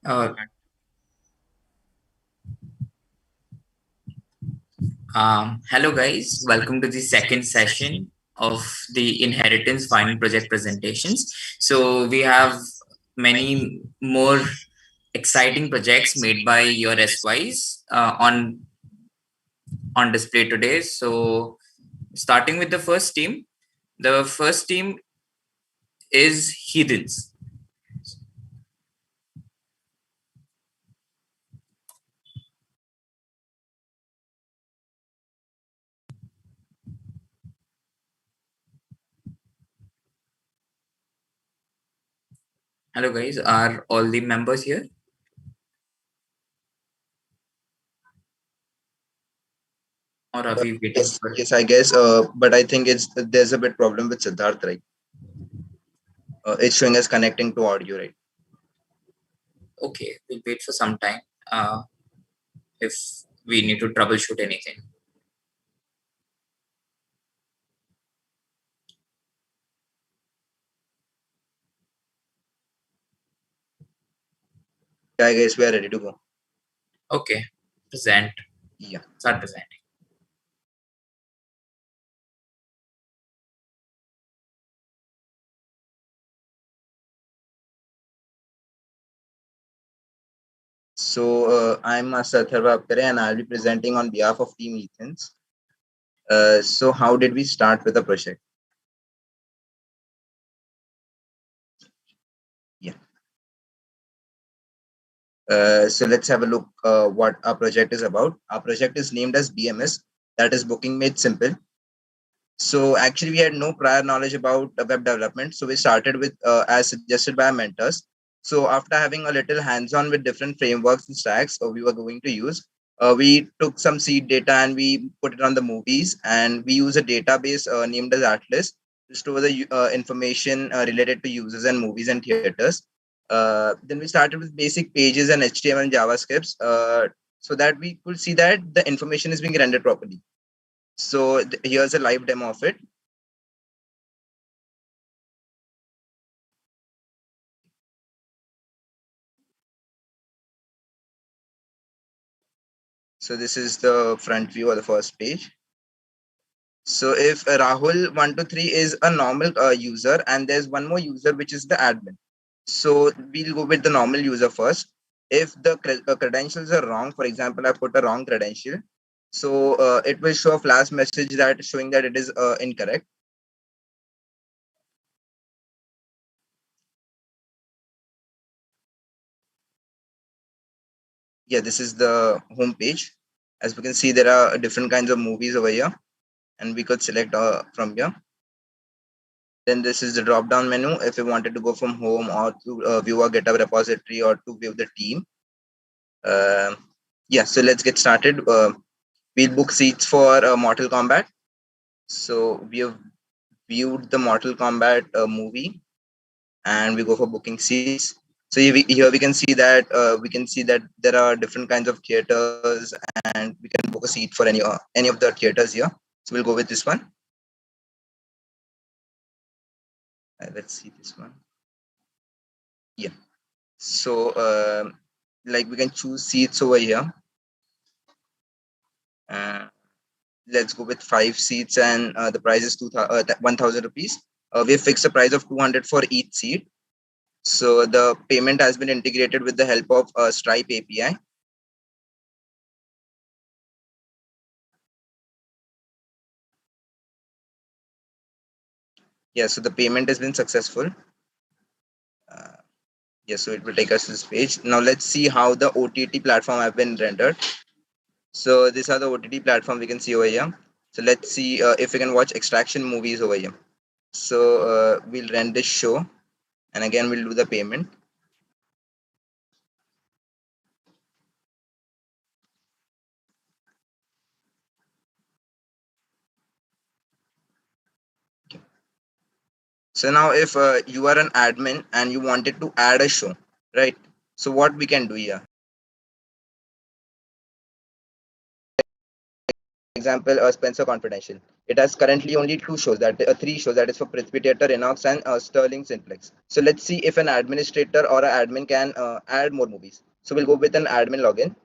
Uh, Hello, guys. Welcome to the second session of the Inheritance Final Project presentations. So, we have many more exciting projects made by your SYs on display today. So, starting with the first team is Heathens. Hello, guys. Are all the members here, or are we waiting Yes, for? yes, I guess. But I think there's a bit problem with Siddharth, right? It's showing us connecting to audio, right? Okay, we'll wait for some time. If we need to troubleshoot anything. Yeah, I guess we are ready to go. Okay, present. Yeah. Start presenting. So I'm Satharva Apkare and I'll be presenting on behalf of Team Ethans. So how did we start with the project? Yeah. So let's have a look what our project is about. Our project is named as BMS, that is Booking Made Simple. So actually, we had no prior knowledge about web development. So we started with, as suggested by our mentors. So after having a little hands-on with different frameworks and stacks we were going to use, we took some seed data and we put it on the movies, and we use a database named as Atlas to store the information related to users and movies and theaters. Then we started with basic pages and HTML and JavaScripts so that we could see that the information is being rendered properly. So here's a live demo of it. So this is the front view of the first page. So if Rahul123 is a normal user and there's one more user which is the admin. So we'll go with the normal user first. If the credentials are wrong, for example, I put a wrong credential, so it will show a flash message that showing that it is incorrect. Yeah, this is the home page. As we can see, there are different kinds of movies over here, and we could select from here. Then this is the drop down menu if you wanted to go from home or to view a GitHub repository or to view the team. Yeah, so let's get started. We'll book seats for Mortal Kombat. So we have viewed the Mortal Kombat movie, and we go for booking seats. So here we can see that there are different kinds of theaters, and we can book a seat for any of the theaters here. So we'll go with this one. Let's see this one. Yeah. So like we can choose seats over here. Uh, let's go with 5 seats, and the price is 1,000 rupees. We have fixed the price of 200 for each seat. So the payment has been integrated with the help of Stripe API. Yeah, so the payment has been successful. Uh, yeah, so it will take us to this page. Now let's see how the OTT platform have been rendered. So these are the OTT platform we can see over here. So let's see if we can watch extraction movies over here. So we'll rent this show, and again we'll do the payment. So now if you are an admin and you wanted to add a show, right? So what we can do here, example, Spencer Confidential. It has currently only three shows, that is for Prithvi Theatre, Inox, and Sterling Simplex. So let's see if an administrator or an admin can add more movies. So we'll go with an admin login.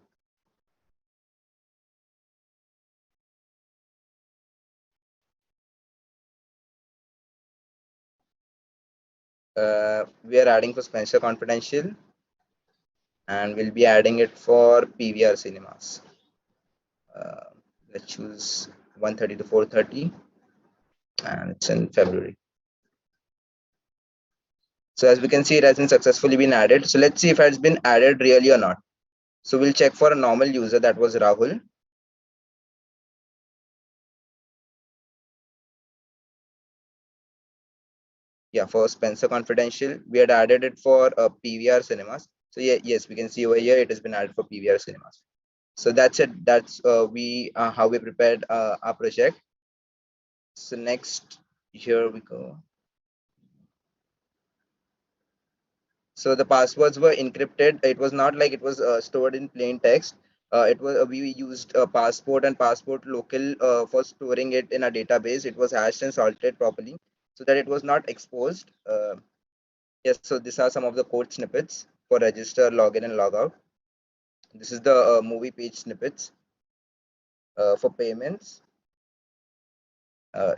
We are adding for Spencer Confidential, and we'll be adding it for PVR Cinemas. Uh, let's choose 1:30 to 4:30, and it's in February. So as we can see, it hasn't successfully been added. So let's see if it has been added really or not. So we'll check for a normal user, that was Rahul. Yeah, for Spencer Confidential, we had added it for PVR Cinemas. So yeah, yes, we can see over here it has been added for PVR Cinemas. So that's it. That's how we prepared our project. So next, here we go. So the passwords were encrypted. It was not like it was stored in plain text. It was we used passport and passport local for storing it in a database. It was hashed and salted properly so that it was not exposed. Yes, so these are some of the code snippets for register, login, and logout. This is the movie page snippets for payments.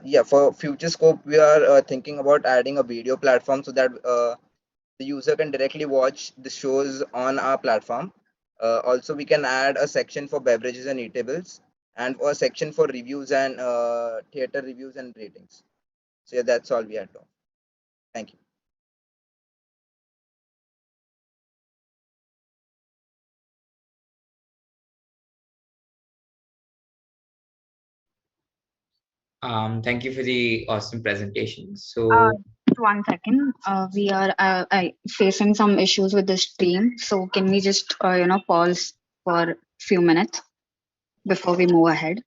Yeah, for future scope, we are thinking about adding a video platform so that the user can directly watch the shows on our platform. Also, we can add a section for beverages and eatables, and a section for reviews and theater reviews and ratings. So yeah, that's all we had to. Thank you. Thank you for the awesome presentation. Uh, So, One second. We are facing some issues with the stream, so can we just pause for a few minutes before we move ahead?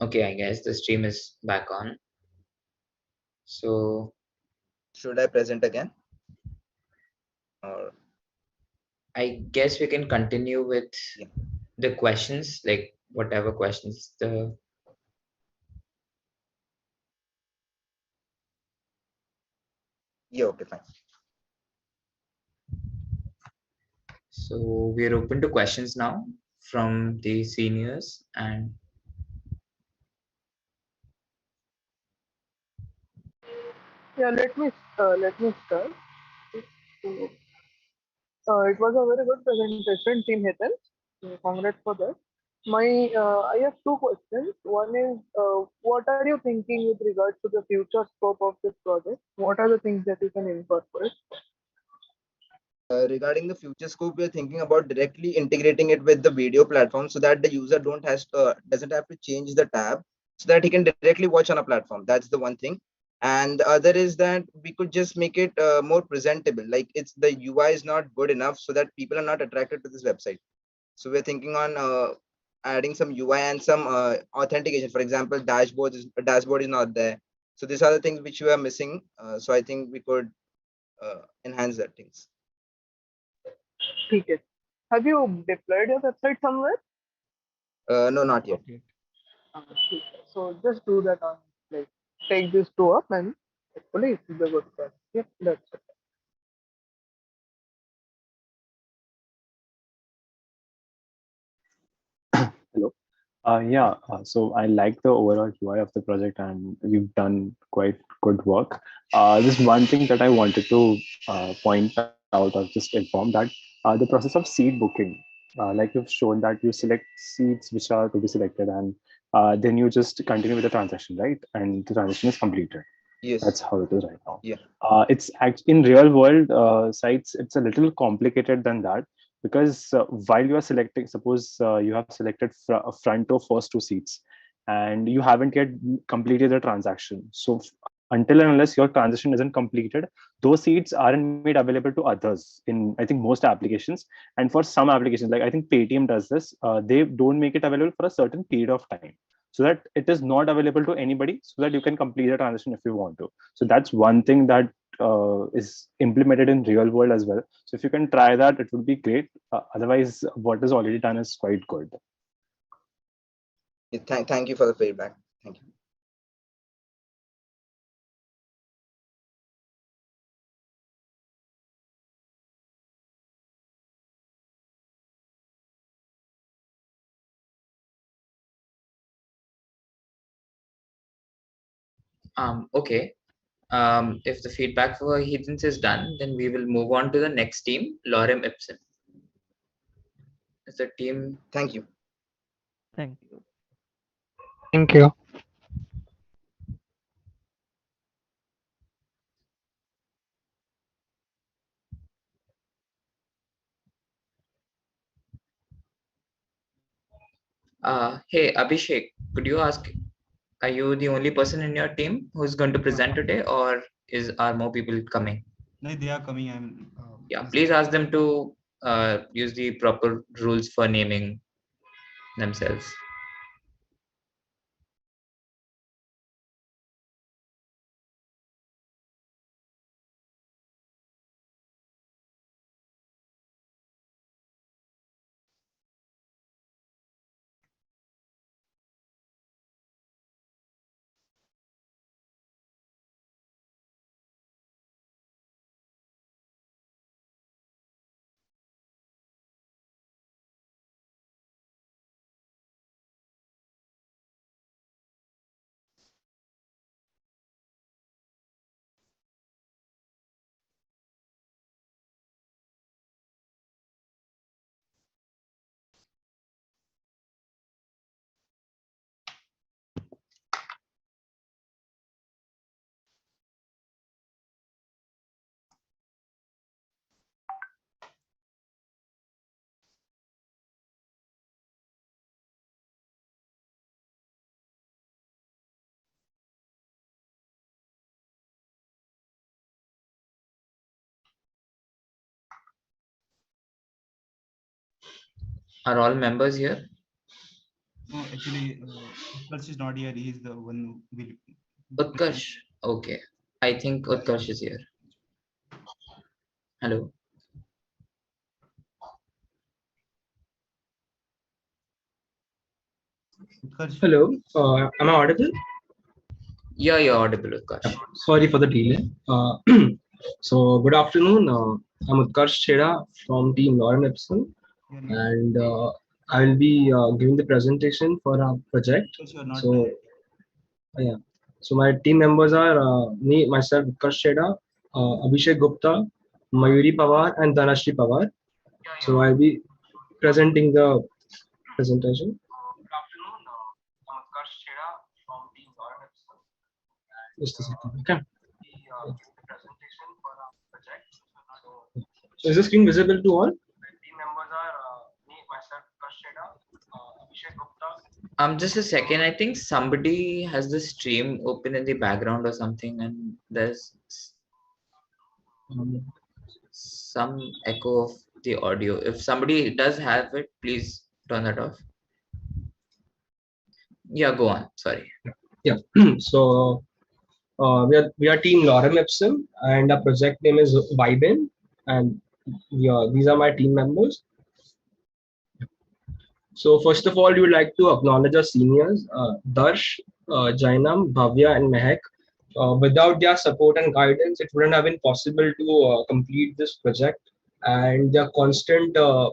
okay, I guess the stream is back on. So, Should I present again? Or I guess we can continue with yeah, the questions, like whatever questions the. yeah, okay, fine. So, we are open to questions now from the seniors, and Yeah, let me start. So, it was a very good presentation, Team Hitan. Congrats for that. I have two questions. One is, what are you thinking with regards to the future scope of this project? What are the things that you can incorporate? Regarding the future scope, we're thinking about directly integrating it with the video platform so that the user doesn't have to change the tab, so that he can directly watch on a platform. That's the one thing. And the other is that we could just make it more presentable. Like the UI is not good enough so that people are not attracted to this website. So we're thinking on adding some UI and some authentication. For example, dashboard is not there. So these are the things which we are missing. So I think we could enhance that things. Okay. Have you deployed your website somewhere? No, not yet. Okay. Okay. So just do that on, like, take these two up and hopefully it will be a good start. Yeah, that's it. Hello. So I like the overall UI of the project, and you've done quite good work. Just one thing that I wanted to point out or just inform that the process of seed booking, like you've shown that you select seeds which are to be selected, and then you just continue with the transaction, right? And the transaction is completed. Yes. That's how it is right now. Yeah. It's in real world sites. It's a little complicated than that, because while you are selecting, suppose you have selected front or first two seats, and you haven't yet completed the transaction. So until and unless your transaction isn't completed, those seats aren't made available to others in, I think, most applications. And for some applications, like I think Paytm does this, they don't make it available for a certain period of time, so that it is not available to anybody, so that you can complete the transaction if you want to. So that's one thing that is implemented in real world as well. So if you can try that, it would be great. Otherwise, what is already done is quite good. Yeah, thank you for the feedback. Thank you. Okay. If the feedback for Heathens is done, then we will move on to the next team, Lorem Ipsum. Is the team? Thank you. Thank you. Thank you. Hey, Abhishek, could you ask, are you the only person in your team who's going to present today, or are more people coming? No, they are coming. Yeah, please ask them to use the proper rules for naming themselves. Are all members here? No, actually, Utkarsh is not here. He is the one who will. Utkarsh. Okay. I think Utkarsh is here. Hello. Utkarsh. Hello, am I audible? Yeah, you're audible, Utkarsh. Sorry for the delay. So, good afternoon. I'm Utkarsh Chheda from Team Lorem Ipsum, Your name? and I will be giving the presentation for our project. Utkarsh, you are not So, present. yeah. So, my team members are myself, Utkarsh Chheda, Abhishek Gupta, Mayuri Pawar, and Dhanashri Pawar. So, I'll be presenting the presentation. Good afternoon. I'm Utkarsh Chheda from Team Lorem Ipsum. Just a second, okay? Is the screen visible to all? Just a second. I think somebody has the stream open in the background or something, and there's some echo of the audio. If somebody does have it, please turn that off. Yeah, go on. Sorry. Yeah. So we are team Lorem Ipsum, and our project name is Vibin, and these are my team members. So first of all, we would like to acknowledge our seniors, Darsh, Jainam, Bhavya, and Mehak. Without their support and guidance, it wouldn't have been possible to complete this project. And their constant uh,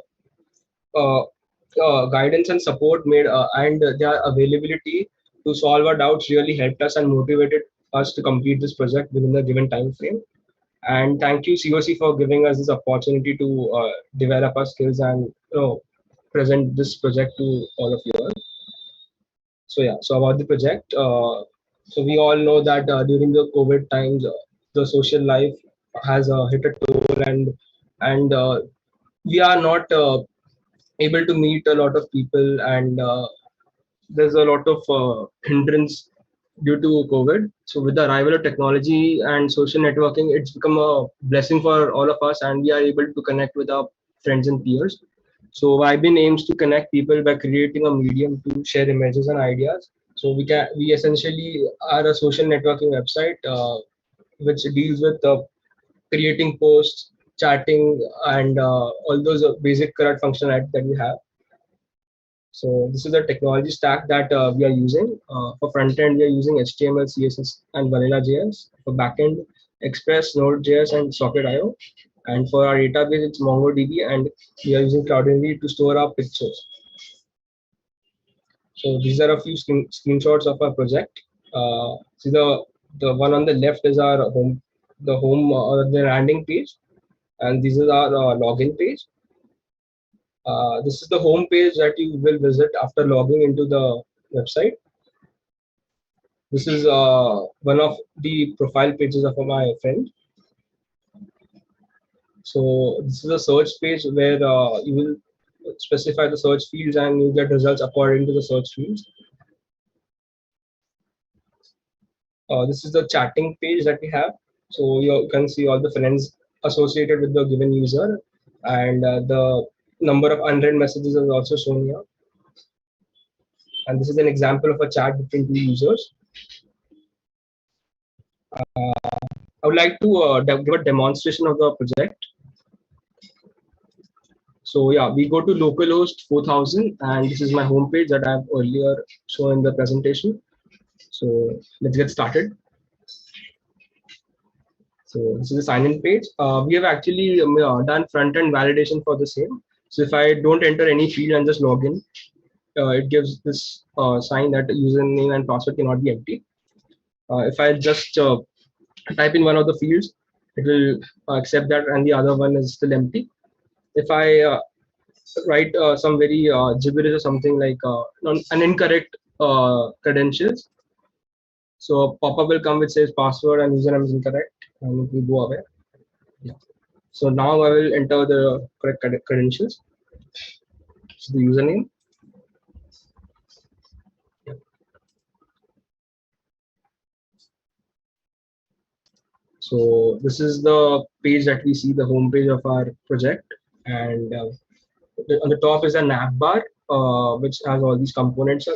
guidance and support and their availability to solve our doubts really helped us and motivated us to complete this project within the given time frame. And thank you, CoC, for giving us this opportunity to develop our skills and present this project to all of you all. So yeah, so about the project, so we all know that during the COVID times, the social life has hit a toll, and we are not able to meet a lot of people, and there's a lot of hindrance due to COVID. So with the arrival of technology and social networking, it's become a blessing for all of us, and we are able to connect with our friends and peers. So Vibin aims to connect people by creating a medium to share images and ideas. So we essentially are a social networking website which deals with creating posts, chatting, and all those basic correct functionality that we have. So this is the technology stack that we are using. For front end, we are using HTML, CSS, and Vanilla JS. For backend, Express, Node.js, and Socket.io. And for our database, it's MongoDB, and we are using CloudIndy to store our pictures. So these are a few screenshots of our project. See the one on the left is our home or the landing page, and this is our login page. This is the home page that you will visit after logging into the website. This is one of the profile pages of my friend. So this is a search page where you will specify the search fields and you get results according to the search fields. This is the chatting page that we have. So you can see all the friends associated with the given user, and the number of unread messages is also shown here. And this is an example of a chat between two users. I would like to give a demonstration of the project. So yeah, we go to localhost 4000, and this is my homepage that I've earlier shown in the presentation. So let's get started. So this is the sign-in page. We have actually done front-end validation for the same. So if I don't enter any field and just log in, it gives this sign that username and password cannot be empty. If I just type in one of the fields, it will accept that, and the other one is still empty. If I write some very gibberish or something like an incorrect credentials, so a pop-up will come which says password and username is incorrect, and it will go away. Yeah. So now I will enter the correct credentials. So the username. Yeah. So this is the page that we see, the home page of our project, and on the top is a Navbar, which has all these components.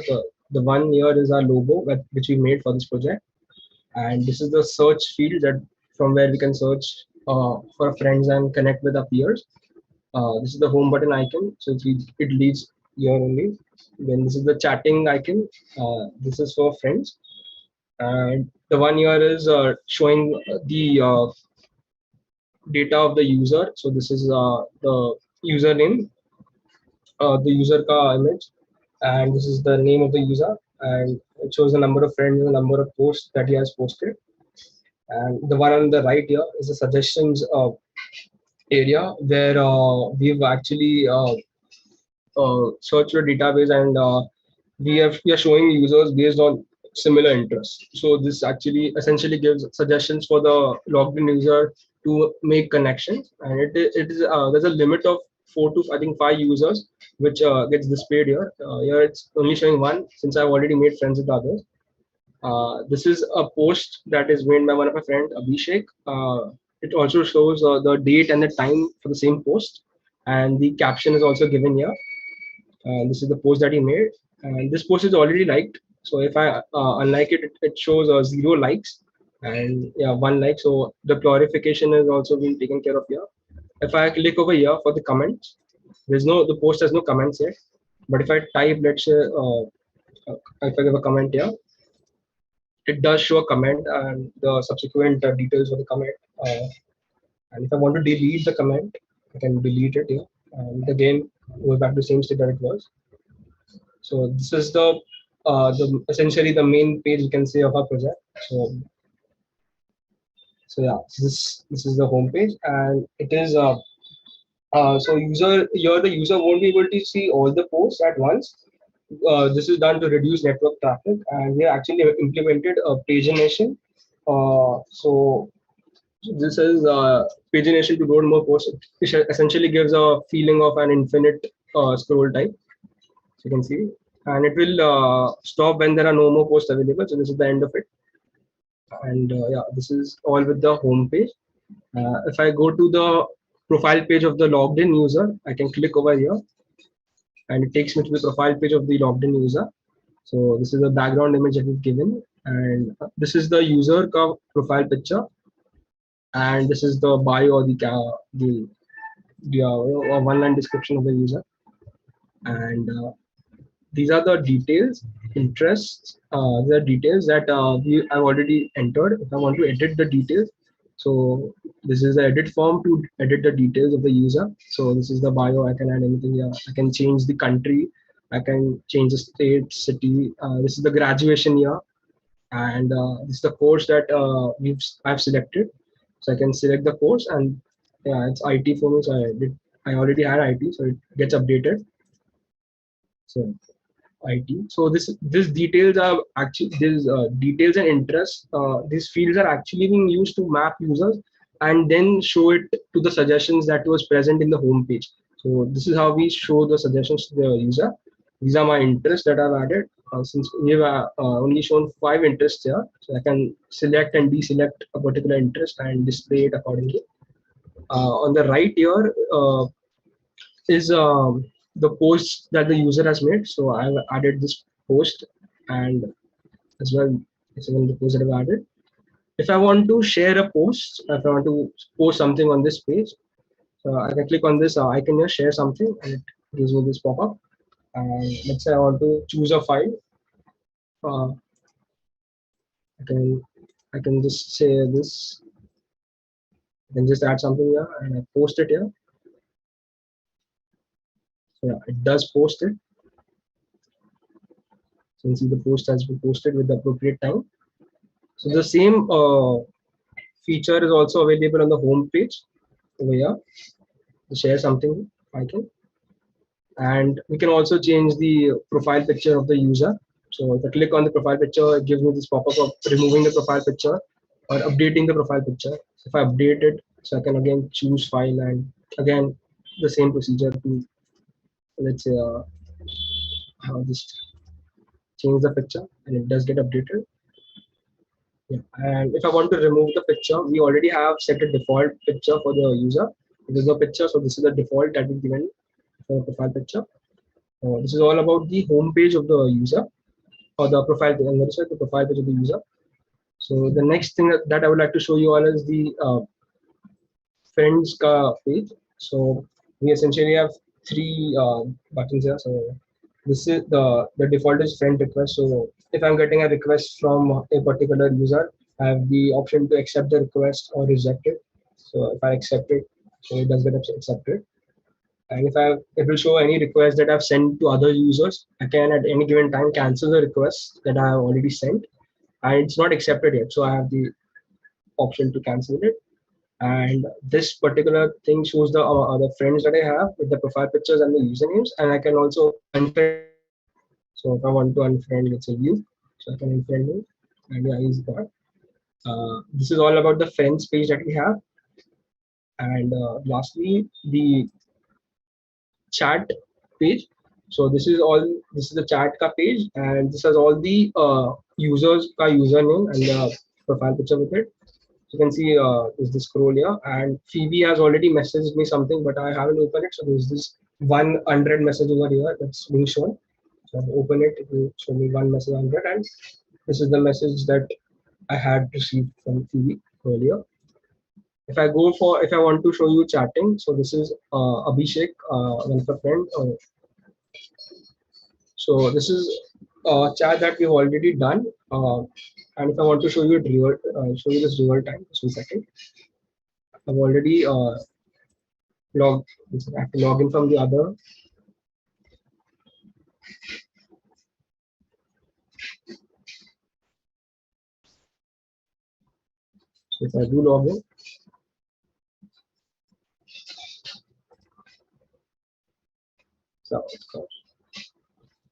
The one here is our logo which we made for this project, and this is the search field that from where we can search for friends and connect with our peers. This is the home button icon, so it leads here only. Then this is the chatting icon. This is for friends, and the one here is showing the data of the user. So this is the username, the user ka image, and this is the name of the user, and it shows the number of friends and the number of posts that he has posted. And the one on the right here is the suggestions area where we've actually searched a database, and we are showing users based on similar interests. So this actually essentially gives suggestions for the logged in user to make connections, and it is there's a limit of 4 to 5 users, which gets displayed here. Here it's only showing one since I've already made friends with others. This is a post that is made by one of my friend Abhishek. It also shows the date and the time for the same post, and the caption is also given here. This is the post that he made, and this post is already liked. So if I unlike it, it shows 0 likes, and yeah, 1 like. So the clarification is also being taken care of here. If I click over here for the comments, the post has no comments yet. But if I type, let's say, if I give a comment here, it does show a comment and the subsequent details of the comment. And if I want to delete the comment, I can delete it here. And again, goes back to the same state that it was. So this is the essentially the main page you can say of our project. So yeah, this is the home page, and it is so the user won't be able to see all the posts at once. This is done to reduce network traffic, and we actually implemented a pagination. So this is pagination to load more posts. It essentially gives a feeling of an infinite scroll time. So you can see, and it will stop when there are no more posts available. So this is the end of it, and yeah, this is all with the home page. If I go to the profile page of the logged in user, I can click over here, and it takes me to the profile page of the logged in user. So this is the background image that we've given, and this is the user profile picture, and this is the bio or the one-line description of the user, and these are the details, interests, the details that I've already entered. If I want to edit the details, so this is the edit form to edit the details of the user. So this is the bio. I can add anything here. I can change the country. I can change the state, city. This is the graduation year, and this is the course that I've selected. So I can select the course, and yeah, it's IT for me. So I already had IT, so it gets updated. So IT. So this details are actually these details and interests. These fields are actually being used to map users and then show it to the suggestions that was present in the home page. So this is how we show the suggestions to the user. These are my interests that I've added. Since we have only shown 5 interests here, so I can select and deselect a particular interest and display it accordingly. On the right here, is the post that the user has made. So I've added this post, and as well as the post that I've added. If I want to share a post, if I want to post something on this page, I can click on this icon here, share something, and it gives me this pop-up. And let's say I want to choose a file. Uh, I can just say this. I can just add something here and I post it here. So yeah, it does post it. So you can see the post has been posted with the appropriate time. So the same feature is also available on the home page over here. To share something icon, and we can also change the profile picture of the user. So if I click on the profile picture, it gives me this pop-up of removing the profile picture or updating the profile picture. If I update it, so I can again choose file, and again the same procedure to, let's say, just change the picture, and it does get updated. Yeah. And if I want to remove the picture, we already have set a default picture for the user. There's no picture, so this is the default that we've given for the profile picture. This is all about the home page of the user, or the profile page. I'm going to say the profile page of the user. So the next thing that I would like to show you all is the friends page. So we essentially have 3 buttons here. So this is the default is friend request. So if I'm getting a request from a particular user, I have the option to accept the request or reject it. So if I accept it, so it does get accepted. And if it will show any request that I've sent to other users, I can at any given time cancel the request that I have already sent, and it's not accepted yet. So I have the option to cancel it. And this particular thing shows the friends that I have with the profile pictures and the usernames, and I can also unfriend them. So if I want to unfriend, let's say you, so I can unfriend him, and yeah, he's gone. This is all about the friends page that we have. And lastly, the chat page. So this is the chat ka page, and this has all the users ka username and the profile picture with it. You can see there's this scroll here, and Phoebe has already messaged me something, but I haven't opened it. So there's this 100 message over here that's being shown. So I'll open it. It will show me one message 100, and this is the message that I had received from Phoebe earlier. If I want to show you chatting, so this is Abhishek, one of a friend. So this is a chat that we've already done. And if I want to show you this real time, just 1 second. I've already logged. I have to log in from the other. So if I do log in, so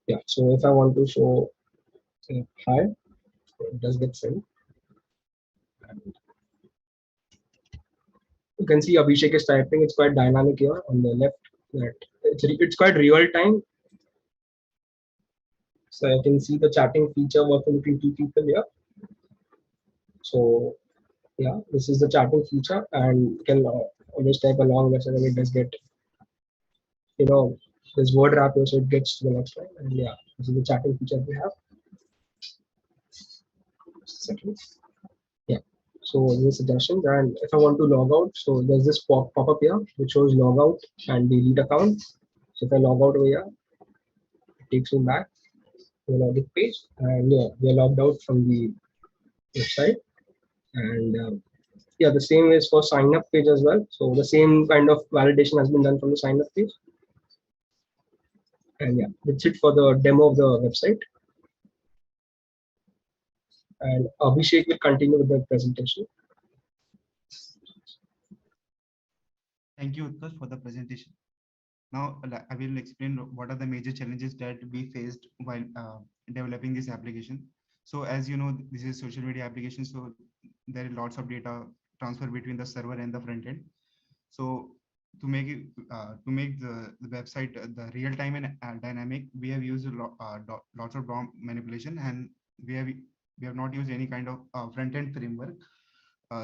yeah. So if I want to show say, hi, it does get sent. And you can see Abhishek is typing. It's quite dynamic here on the left. That it's quite real time. So I can see the chatting feature working between two people here. So yeah, this is the chatting feature, and you can always type a long message and it does get, this word wrap here, so it gets to the next line. And yeah, this is the chatting feature we have. Second. Yeah. So these suggestions, and if I want to log out, so there's this pop-up here which shows log out and delete account. So if I log out over here, it takes me back to the login page, and yeah, we are logged out from the website. And yeah, the same is for sign up page as well. So the same kind of validation has been done from the sign up page. And yeah, that's it for the demo of the website. And Abhishek will continue with the presentation. Thank you, Utkarsh, for the presentation. Now, I will explain what are the major challenges that we faced while developing this application. So as you know, this is social media application, so there are lots of data transfer between the server and the front end. So to make it the website the real time and dynamic, we have used lots of DOM manipulation, and we have not used any kind of front end framework.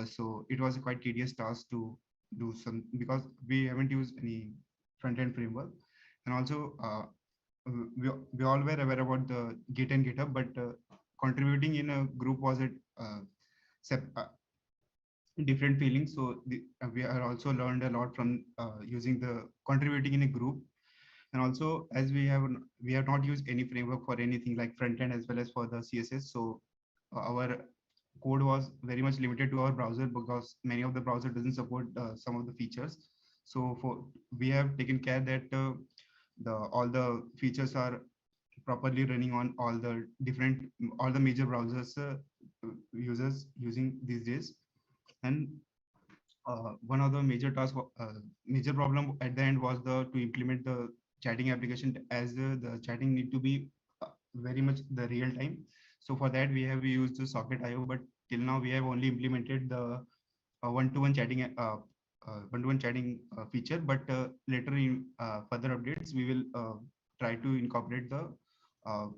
So it was a quite tedious task to do some, because we haven't used any front end framework. And also we all were aware about the Git and GitHub, but contributing in a group was a different feelings. So we are also learned a lot from using the contributing in a group. And also, as we have not used any framework for anything like front end as well as for the CSS. So our code was very much limited to our browser, because many of the browser doesn't support some of the features. So we have taken care that all the features are properly running on all the major browsers users using these days. And one of the major problem at the end was to implement the chatting application, as the chatting need to be very much the real time. So for that we have used the Socket.io, but till now we have only implemented the one-to-one chatting feature. But later in further updates, we will try to incorporate the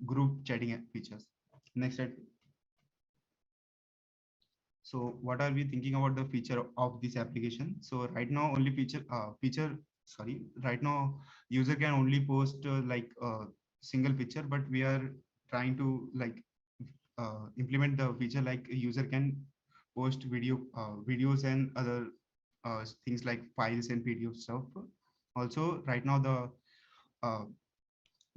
group chatting features. Next slide. So what are we thinking about the feature of this application? So right now only right now user can only post like a single picture, but we are trying to like implement the feature like a user can post videos and other things like files and PDF stuff. Also right now the uh,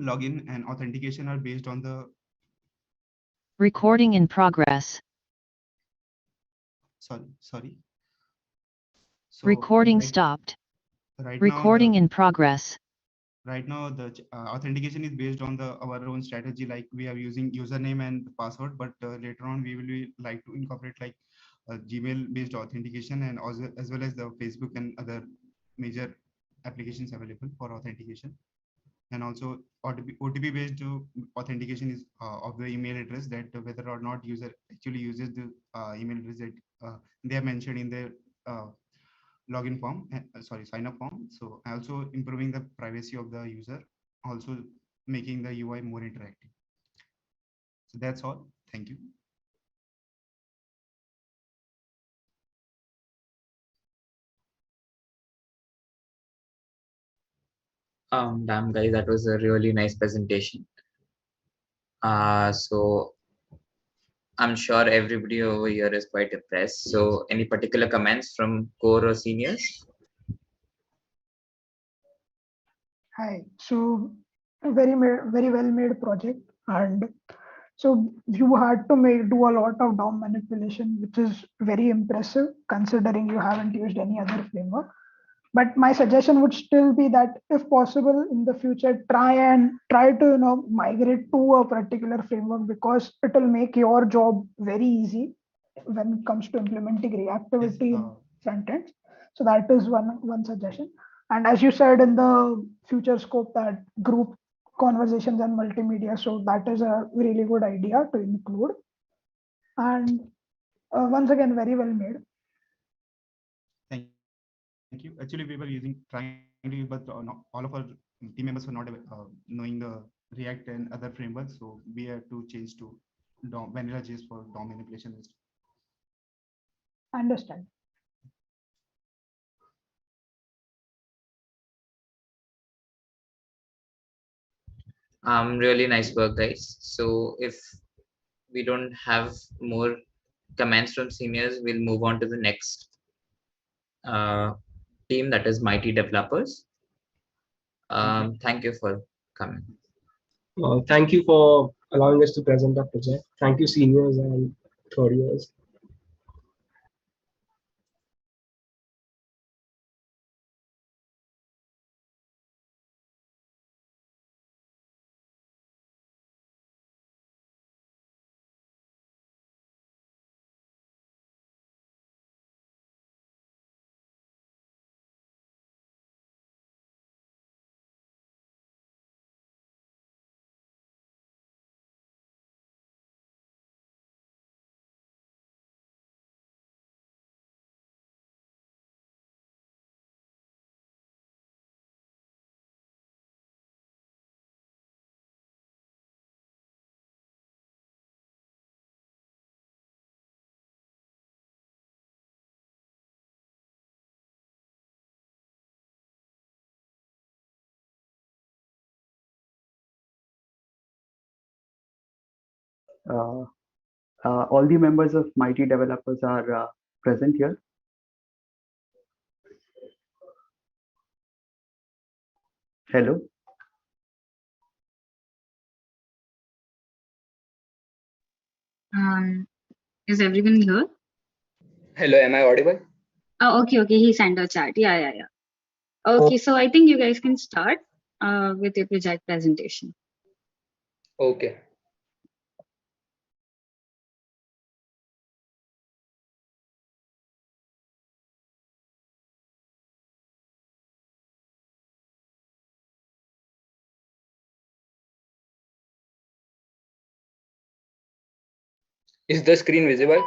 login and authentication are based on the recording in progress. Sorry. So recording stopped. Right recording now in progress. Right now the authentication is based on our own strategy, like we are using username and password, but later on we will be like to incorporate like Gmail based authentication, and also as well as the Facebook and other major applications available for authentication. And also OTP based authentication is of the email address, that whether or not user actually uses the email address that they have mentioned in their login form, sign up form. So also improving the privacy of the user, also making the UI more interactive. So that's all. Thank you. Damn guys, that was a really nice presentation. So I'm sure everybody over here is quite impressed. So any particular comments from core or seniors? Hi. So a very well made project, and so you had to do a lot of DOM manipulation, which is very impressive considering you haven't used any other framework. But my suggestion would still be that if possible in the future, try to migrate to a particular framework, because it will make your job very easy when it comes to implementing reactivity in front ends. So that is one suggestion. And as you said in the future scope, that group conversations and multimedia, so that is a really good idea to include. And once again, very well made. Thank you. Actually, we were trying to use, but not, all of our team members were not knowing the React and other frameworks, so we had to change to vanilla JS for DOM manipulation. Understand. Really nice work, guys. So if we don't have more comments from seniors, we'll move on to the next team, that is Mighty Developers. Thank you for coming. Thank you for allowing us to present our project. Thank you, seniors and third years. All the members of Mighty Developers are present here. Hello. Is everyone here? Hello, am I audible? Oh, okay. He sent a chat. Yeah. Okay, so I think you guys can start with your project presentation. Okay. Is the screen visible?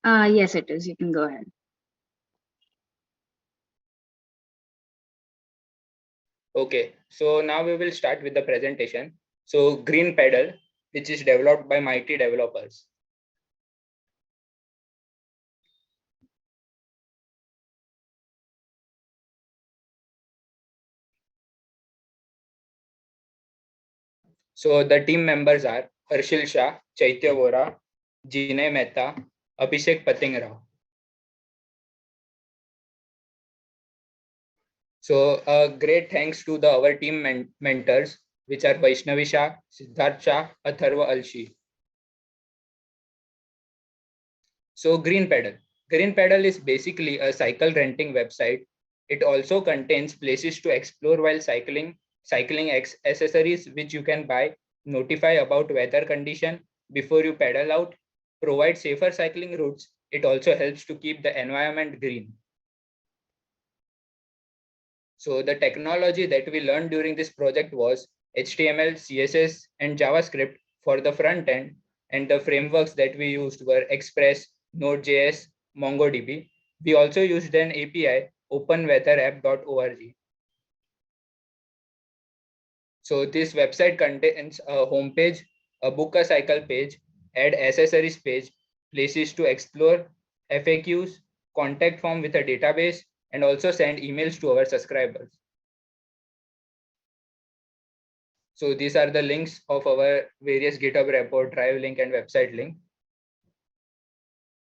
Yes, it is. You can go ahead. Okay, so now we will start with the presentation. So Green Pedal, which is developed by Mighty Developers. So the team members are Harshil Shah, Chaitya Vora, Jinay Mehta, Abhishek Patingrao. So great thanks to our team mentors, which are Vaishnavi Shah, Siddharth Shah, Atharva Alshi. So Green Pedal. Green Pedal is basically a cycle renting website. It also contains places to explore while cycling accessories which you can buy, notify about weather condition before you pedal out, provide safer cycling routes. It also helps to keep the environment green. So the technology that we learned during this project was HTML, CSS, and JavaScript for the front end, and the frameworks that we used were Express, Node.js, MongoDB. We also used an API, openweatherapp.org. So this website contains a homepage, a book a cycle page, add accessories page, places to explore, FAQs, contact form with a database, and also send emails to our subscribers. So these are the links of our various GitHub repo, drive link, and website link.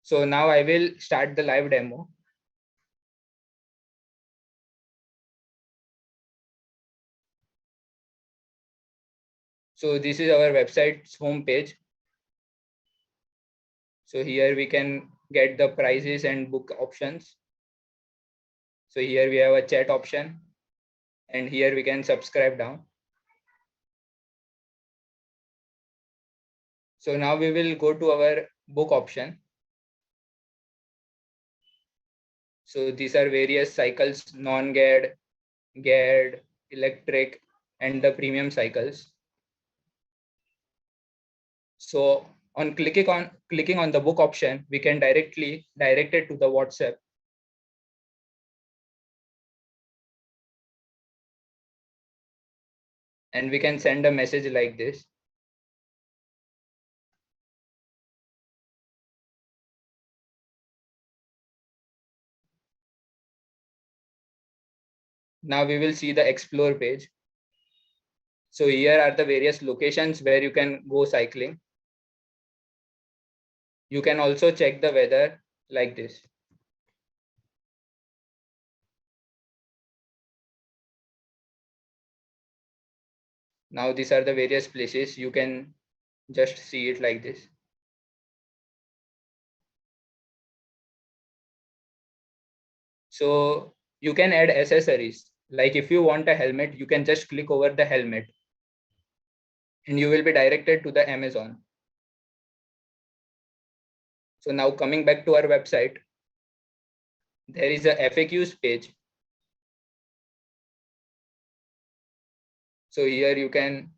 So now I will start the live demo. So this is our website's homepage. So here we can get the prices and book options. So here we have a chat option, and here we can subscribe down. So now we will go to our book option. So these are various cycles, non-GAD, GAD, electric, and the premium cycles. So on clicking on the book option, we can directly direct it to the WhatsApp. And we can send a message like this. Now we will see the explore page. So here are the various locations where you can go cycling. You can also check the weather like this. Now these are the various places. You can just see it like this. So you can add accessories. Like if you want a helmet, you can just click over the helmet and you will be directed to the Amazon. So now coming back to our website, there is a FAQs page. So here you can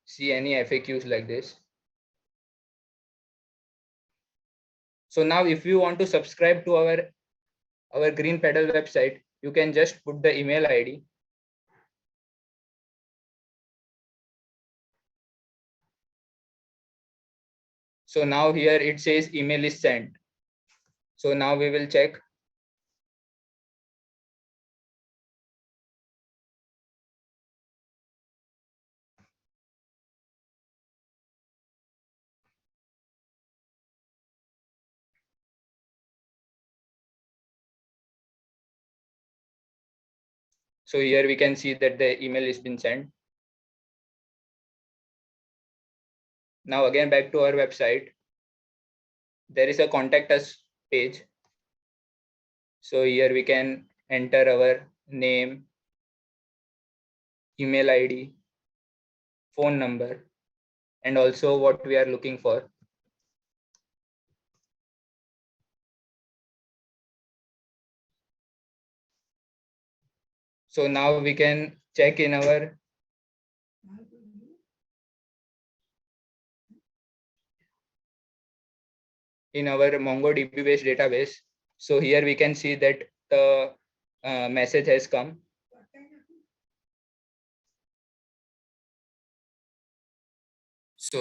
see any FAQs like this. So now if you want to subscribe to our Green Pedal website, you can just put the email ID. So now here it says email is sent. So now we will check. So here we can see that the email has been sent. Now again back to our website. There is a contact us page. So here we can enter our name, email ID, phone number, and also what we are looking for. So now we can check in our MongoDB based database. So here we can see that the message has come. So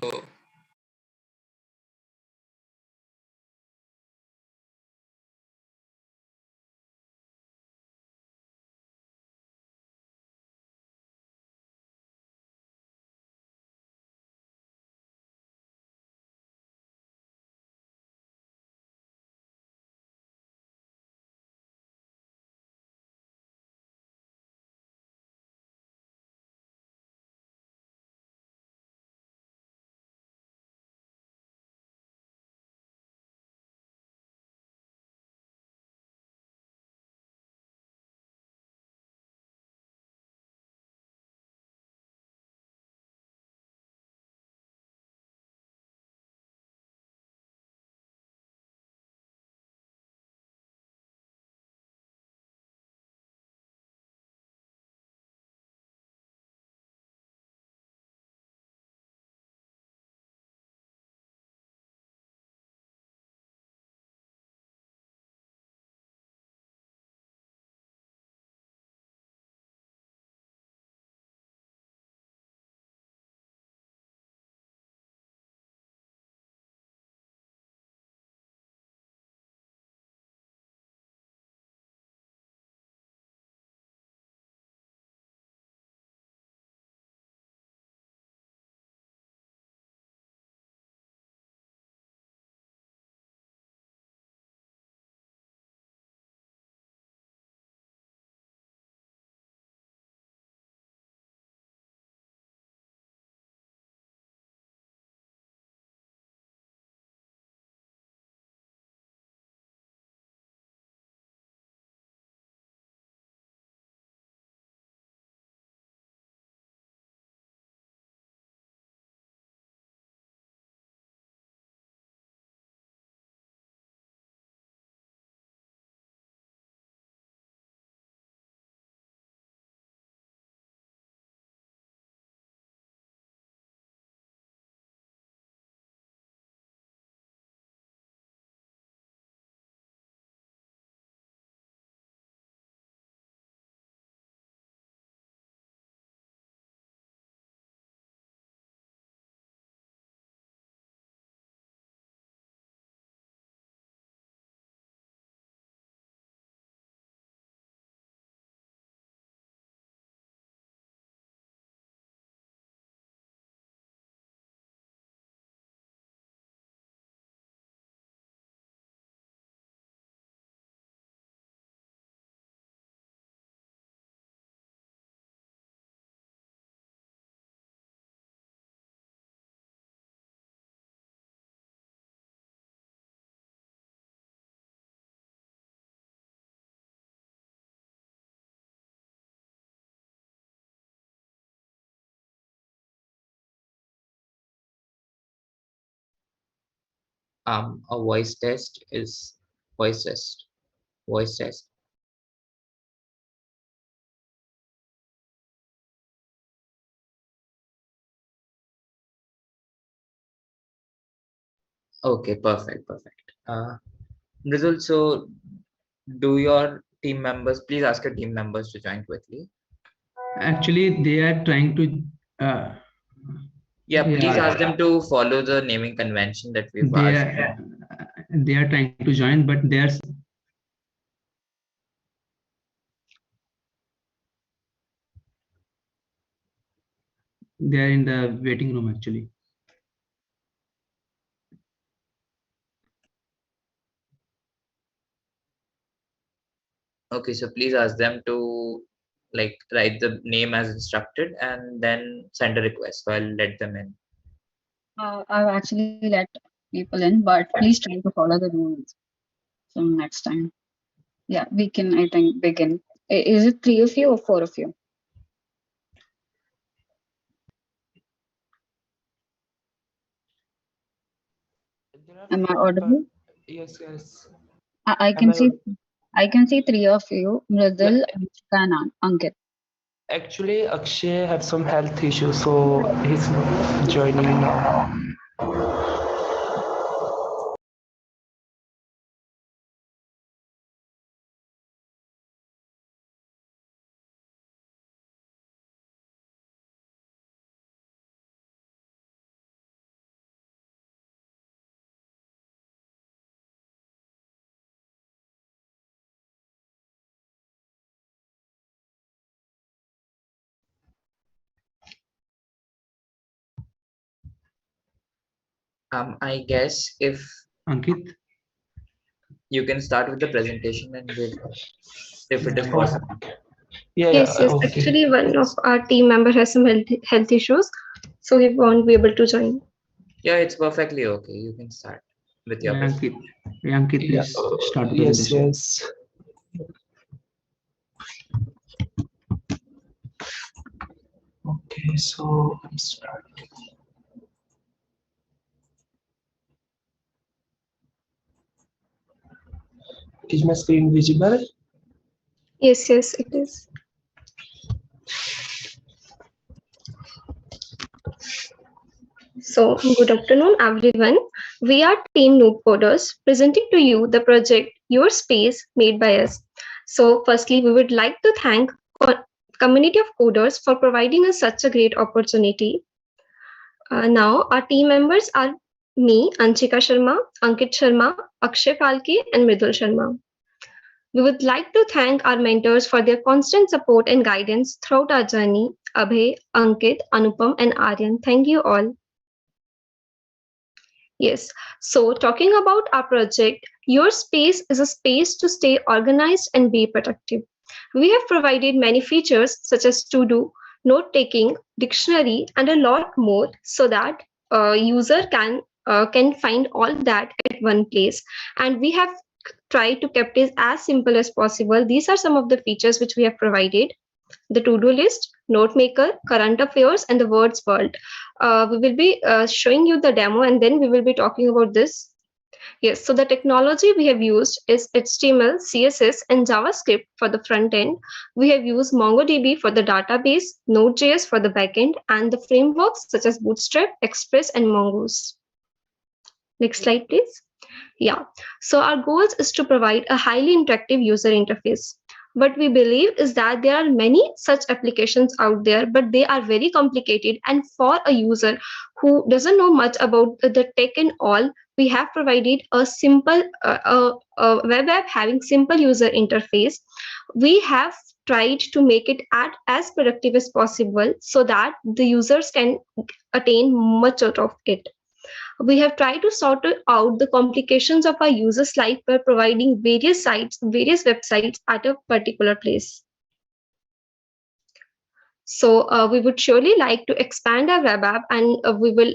A voice test is voice test. Voice test. Okay, perfect, perfect. Result. So, do your team members please ask your team members to join quickly? Actually, they are trying to. Yeah, please Yeah, ask them to follow the naming convention that we've they asked. are trying to join, but they are in the waiting room actually. Okay, so please ask them to like write the name as instructed and then send a request. So I'll let them in. I've actually let people in, but please try to follow the rules from next time. Yeah, we can, I think, begin. Is it 3 of you or 4 of you? Am I audible? Yes, yes. I can see. I can see 3 of you: Mridul, Anushka, and Ankit. Actually, Akshay have some health issues, so he's not joining now. I guess if Ankit, you can start with the presentation and if it is possible. Yeah, Yes, yes. okay. Actually, one of our team member has some health issues, so he won't be able to join. Yeah, it's perfectly okay. You can start with your presentation. Ankit, please start the Yes, presentation. yes. Okay, so I'm starting. Is my screen visible? Yes, yes, it is. So, good afternoon, everyone. We are Team Noob Coders presenting to you the project Your Space made by us. So, firstly, we would like to thank community of coders for providing us such a great opportunity. Now, our team members are me, Anshika Sharma, Ankit Sharma, Akshay Falke, and Mridul Sharma. We would like to thank our mentors for their constant support and guidance throughout our journey. Abhay, Ankit, Anupam, and Aryan. Thank you all. Yes, so talking about our project, your space is a space to stay organized and be productive. We have provided many features such as to-do, note-taking, dictionary, and a lot more so that a user can find all that at one place. And we have tried to keep it as simple as possible. These are some of the features which we have provided: the to-do list, note maker, current affairs, and the words world. We will be showing you the demo and then we will be talking about this. Yes, so the technology we have used is HTML, CSS, and JavaScript for the front end. We have used MongoDB for the database, Node.js for the backend, and the frameworks such as Bootstrap, Express, and Mongoose. Next slide, please. Yeah, so our goals is to provide a highly interactive user interface. What we believe is that there are many such applications out there, but they are very complicated. And for a user who doesn't know much about the tech and all, we have provided a simple a web app having simple user interface. We have tried to make it as productive as possible so that the users can attain much out of it. We have tried to sort out the complications of our users' life by providing various sites, various websites at a particular place. So we would surely like to expand our web app, and we will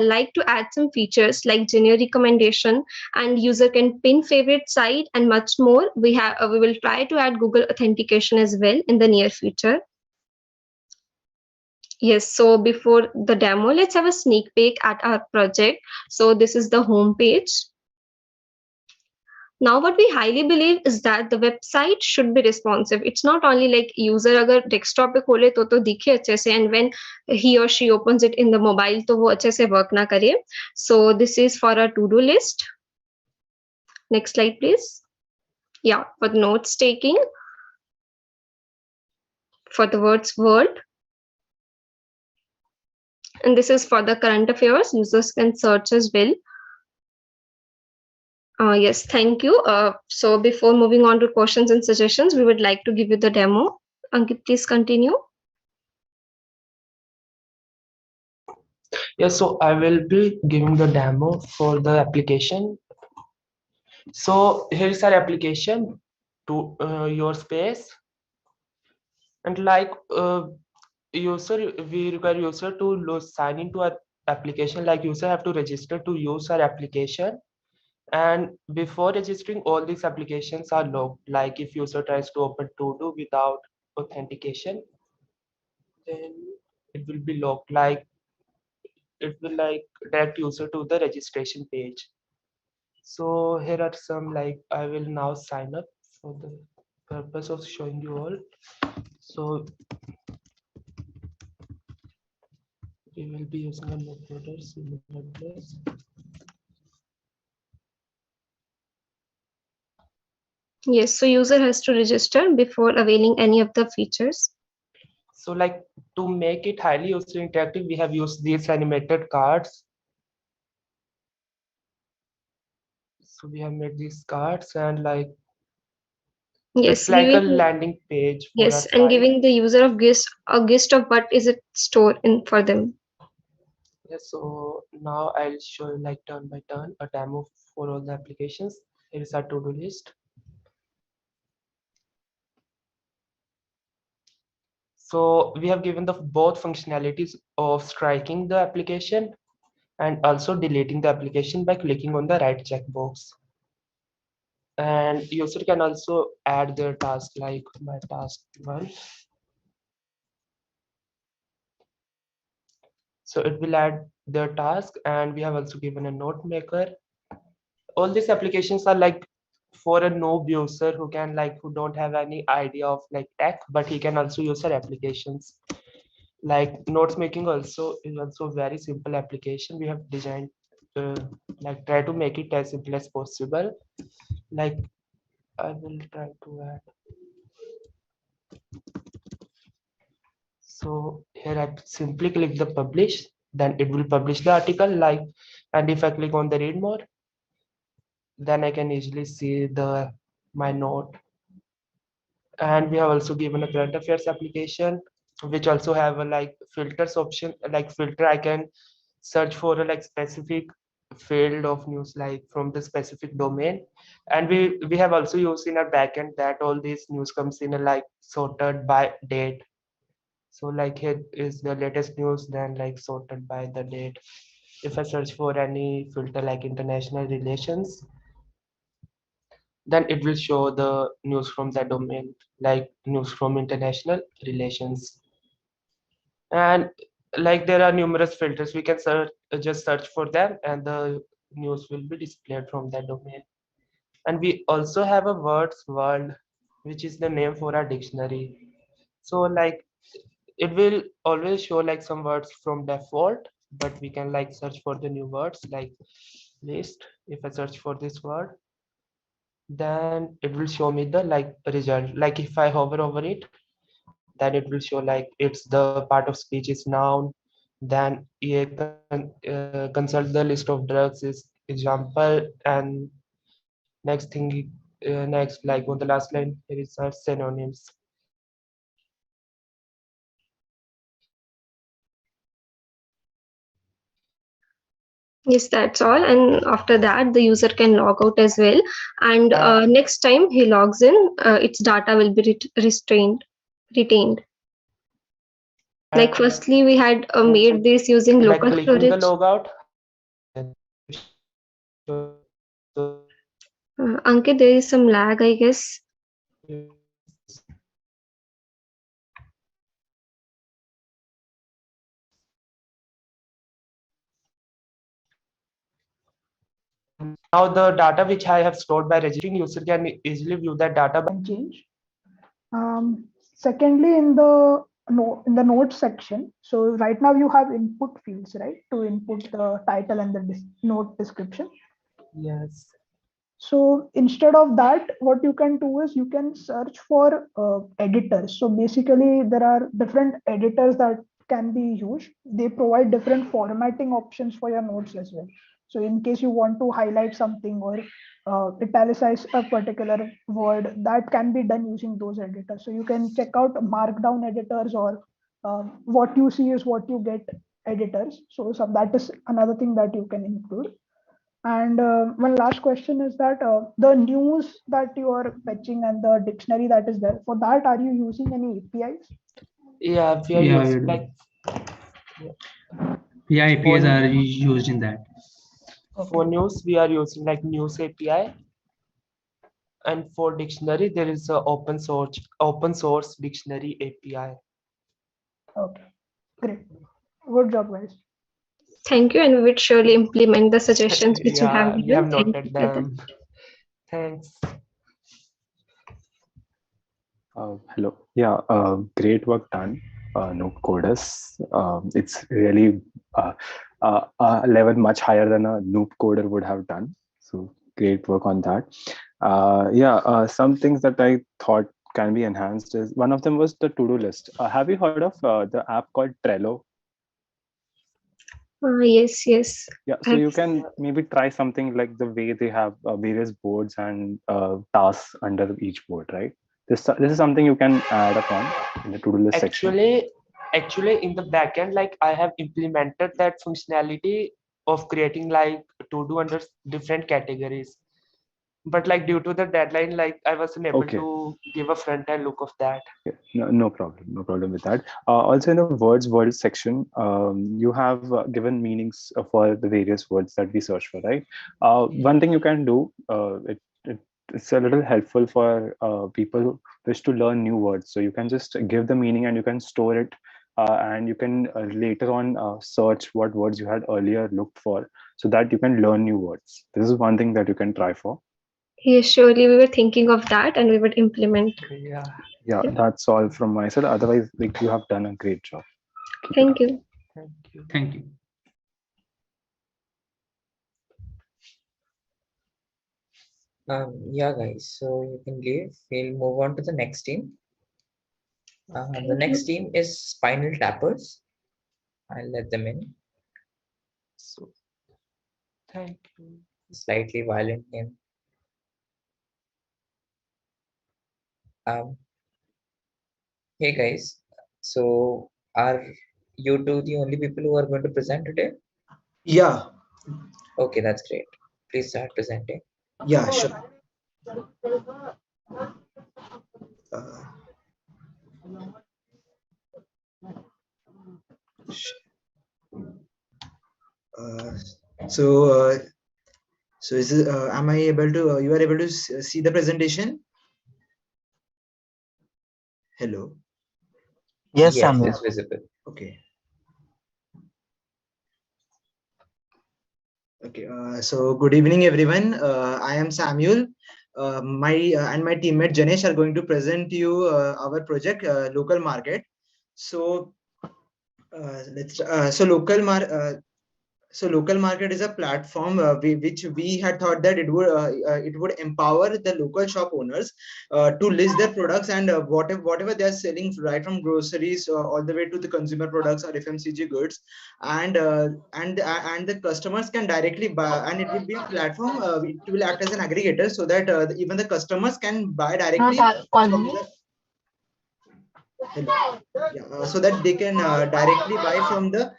like to add some features like generic recommendation, and user can pin favorite site and much more. We will try to add Google authentication as well in the near future. Yes, so before the demo, let's have a sneak peek at our project. So this is the home page. Now, what we highly believe is that the website should be responsive. It's not only like user अगर desktop पे खोले तो दिखे अच्छे से, and when he or she opens it in the mobile तो वो अच्छे से work ना करे. So this is for a to-do list. Next slide, please. Yeah, for the notes taking, for the words word, and this is for the current affairs. Users can search as well. Yes, thank you. So before moving on to questions and suggestions, we would like to give you the demo. Ankit, please continue. Yes, so I will be giving the demo for the application. So here is our application to your space, and like user, we require user to sign into our application. Like user have to register to use our application, and before registering, all these applications are locked. Like if user tries to open to-do without authentication, then it will be locked. Like it will like direct user to the registration page. So here are some, like I will now sign up for the purpose of showing you all. So we will be using a Navbar email address. Yes, so user has to register before availing any of the features. So like to make it highly user interactive, we have used these animated cards. So we have made these cards, and like Yes, it's like a giving landing page for our yes, and site. giving the user of a gist of what is it stored in for them. Yes, so now I'll show you like turn by turn a demo for all the applications. Here is our to-do list. So we have given the both functionalities of striking the application and also deleting the application by clicking on the right checkbox. And user can also add their task, like my task 1. So it will add their task, and we have also given a note maker. All these applications are like for a noob user who can like who don't have any idea of like tech, but he can also use our applications. Like notes making also is also very simple application. We have designed like try to make it as simple as possible. Like I will try to add. So here I simply click the publish, then it will publish the article. Like, and if I click on the read more, then I can easily see the my note. And we have also given a current affairs application, which also have a like filters option. Like filter, I can search for a like specific field of news, like from the specific domain. And we have also used in our backend that all these news comes in a like sorted by date. So like here is the latest news, then like sorted by the date. If I search for any filter like international relations, then it will show the news from that domain, like news from international relations. And like there are numerous filters, we can just search for them, and the news will be displayed from that domain. And we also have a words world, which is the name for our dictionary. So like it will always show like some words from default, but we can like search for the new words like list. If I search for this word, then it will show me the like result. Like if I hover over it, then it will show like it's the part of speech is noun. Then consult the list of drugs is example. And next thing, next like on the last line, here is our synonyms. Yes, that's all. And after that, the user can log out as well. And next time he logs in, its data will be retained. Like firstly, we had made this using Like local clicking the storage. logout. Ankit, there is some lag, I guess. Now the data which I have stored by registering, user can easily view that data by change. Secondly, in the notes section, so right now you have input fields, right, to input the title and the note description. Yes. So instead of that, what you can do is you can search for editors. So basically, there are different editors that can be used. They provide different formatting options for your notes as well. So in case you want to highlight something or italicize a particular word, that can be done using those editors. So you can check out markdown editors or what you see is what you get editors. So that is another thing that you can include. And one last question is that the news that you are fetching and the dictionary that is there, for that, are you using any APIs? Yeah, we are using like APIs are used in that. For news, we are using like news API. And for dictionary, there is a open source dictionary API. Okay, great. Good job, guys. Thank you, and we would surely implement the suggestions which you have We given. have noted them. Thanks. Hello. Yeah, great work done, Noob coders. It's really a level much higher than a noob coder would have done. So great work on that. Some things that I thought can be enhanced is one of them was the to-do list. Have you heard of the app called Trello? Yes. Yeah, so you can maybe try something like the way they have various boards and tasks under each board, right? This is something you can add upon in the to-do list section. Actually, in the backend, like I have implemented that functionality of creating like to-do under different categories. But like due to the deadline, like I wasn't able to give a front-end look of that. Okay. No problem with that. Also in the words world section, you have given meanings for the various words that we search for, right? One thing you can do, it's a little helpful for people who wish to learn new words. So you can just give the meaning and you can store it, and you can later on search what words you had earlier looked for, so that you can learn new words. This is one thing that you can try for. Yes, surely we were thinking of that and we would implement. Yeah, that's all from my side. Otherwise, like, you have done a great job. Thank you. Thank you. Yeah, guys. So you can leave. We'll move on to the next team. The next team is Spinal Tappers. I'll let them in. So, thank you. Slightly violent name. Hey guys, so are you two the only people who are going to present today? Yeah. Okay, that's great. Please start presenting. Yeah, sure. So is it, am I able to? You are able to see the presentation? Hello. Yes, it's visible. Okay. Okay. So good evening, everyone. I am Samuel. My teammate Janesh are going to present you our project, local market. So local market is a platform which we had thought that it would empower the local shop owners to list their products and whatever they are selling, right from groceries all the way to the consumer products or FMCG goods, and the customers can directly buy, and it will be a platform. It will act as an aggregator so that even the customers can buy directly so that they can directly buy from the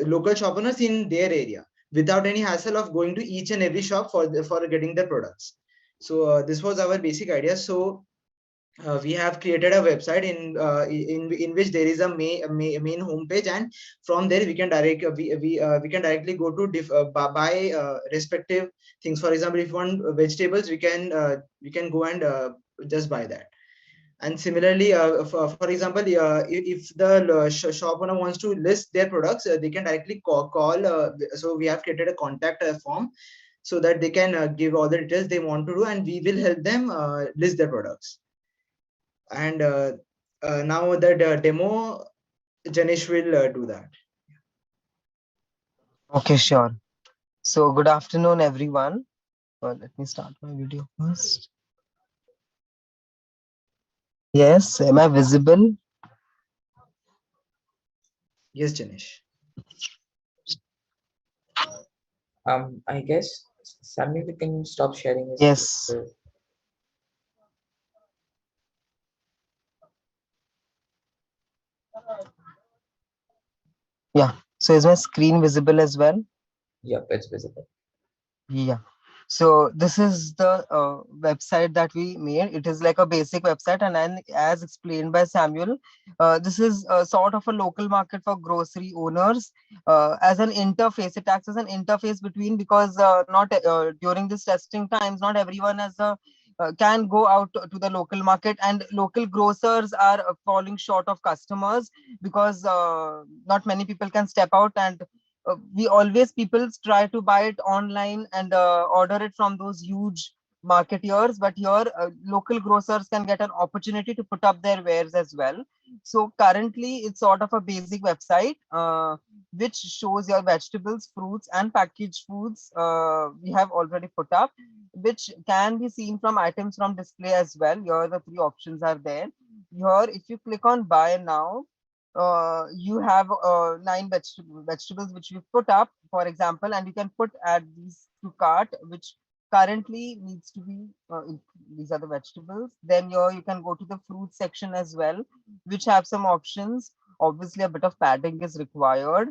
local shop owners in their area without any hassle of going to each and every shop for getting the products. So this was our basic idea. So we have created a website in which there is a main homepage, and from there we can directly go to buy respective things. For example, if you want vegetables, we can go and just buy that. And similarly, for example, if the shop owner wants to list their products, they can directly call. So we have created a contact form so that they can give all the details they want to do, and we will help them list their products. And now the demo, Janish will do that. Okay, sure. So good afternoon, everyone. Let me start my video first. Yes, am I visible? Yes, Janish. I guess Sammy, we can stop sharing his. Yes. Yeah. So is my screen visible as well? Yep, it's visible. Yeah. So this is the website that we made. It is like a basic website, and then, as explained by Samuel, this is sort of a local market for grocery owners as an interface. It acts as an interface between, because not during this testing times, not everyone has a can go out to the local market, and local grocers are falling short of customers because not many people can step out, and we always people try to buy it online and order it from those huge marketeers, but here local grocers can get an opportunity to put up their wares as well. So currently it's sort of a basic website which shows your vegetables, fruits and packaged foods we have already put up, which can be seen from items from display as well. Here the three options are there. Here if you click on buy now, you have 9 vegetables which we put up, for example, and you can put add these to cart, which currently needs to be these are the vegetables. Then here you can go to the fruit section as well, which have some options. Obviously a bit of padding is required,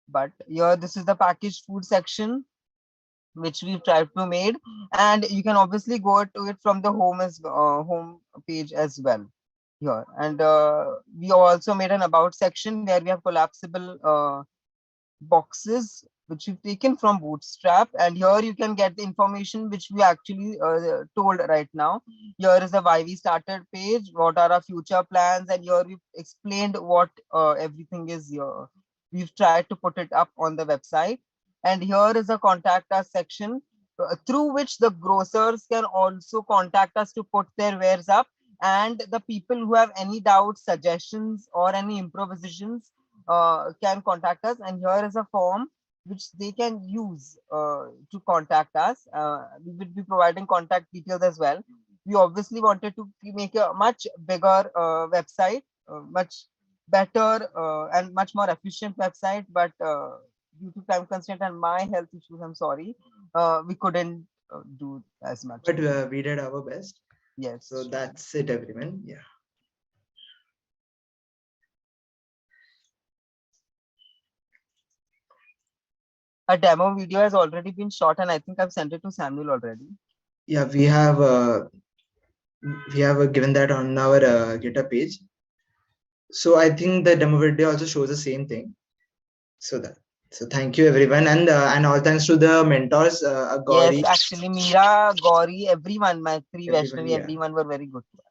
but here this is the packaged food section which we've tried to made, and you can obviously go to it from the home page as well here. And we also made an about section where we have collapsible boxes which we've taken from Bootstrap, and here you can get the information which we actually told right now. Here is a why we started page, what are our future plans, and here we've explained what everything is here. We've tried to put it up on the website, and here is a contact us section through which the grocers can also contact us to put their wares up, and the people who have any doubts, suggestions or any improvisations can contact us. And here is a form which they can use to contact us. We will be providing contact details as well. We obviously wanted to make a much bigger website, much better and much more efficient website, but due to time constraint and my health issues, I'm sorry, we couldn't do as much. But we did our best. Yes. So that's it, everyone. Yeah. A demo video has already been shot, and I think I've sent it to Samuel already. Yeah, we have given that on our GitHub page. So I think the demo video also shows the same thing. So thank you everyone, and all thanks to the mentors, Gauri. Yes, actually Meera, Gauri, everyone, my three Vaishnavi, yeah. everyone were very good to us.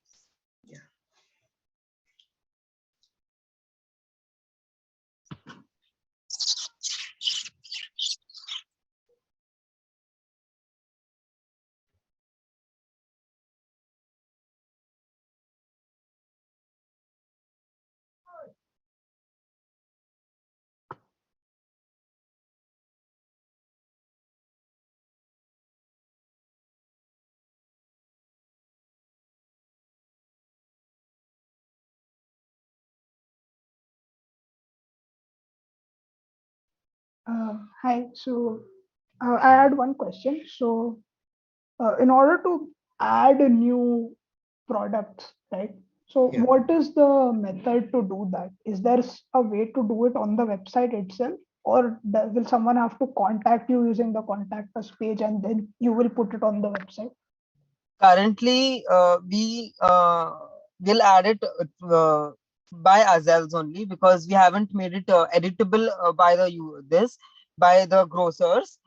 Hi. So I had one question. So in order to add a new products, right? So what is the method to do that? Is there a way to do it on the website itself, or will someone have to contact you using the contact us page and then you will put it on the website? Currently, we will add it by ourselves only, because we haven't made it editable by the grocers.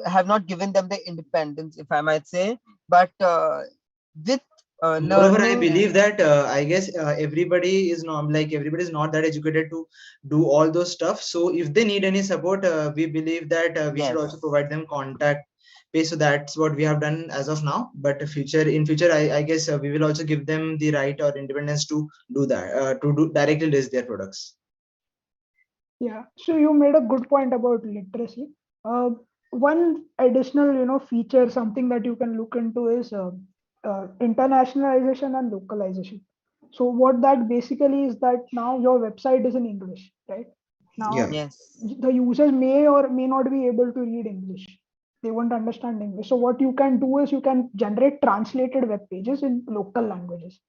Have not given them the independence, if I might say. But with Moreover, I learning. believe that I guess everybody is not that educated to do all those stuff. So if they need any support, we believe that we should also provide them contact pay. So that's what we have done as of now. But in future, I guess we will also give them the right or independence to do that, to do directly list their products. Yeah, so you made a good point about literacy. One additional, feature, something that you can look into is internationalization and localization. So what that basically is that now your website is in English, right? Now the users may or may not be able to read English. They won't understand English. So what you can do is you can generate translated web pages in local languages.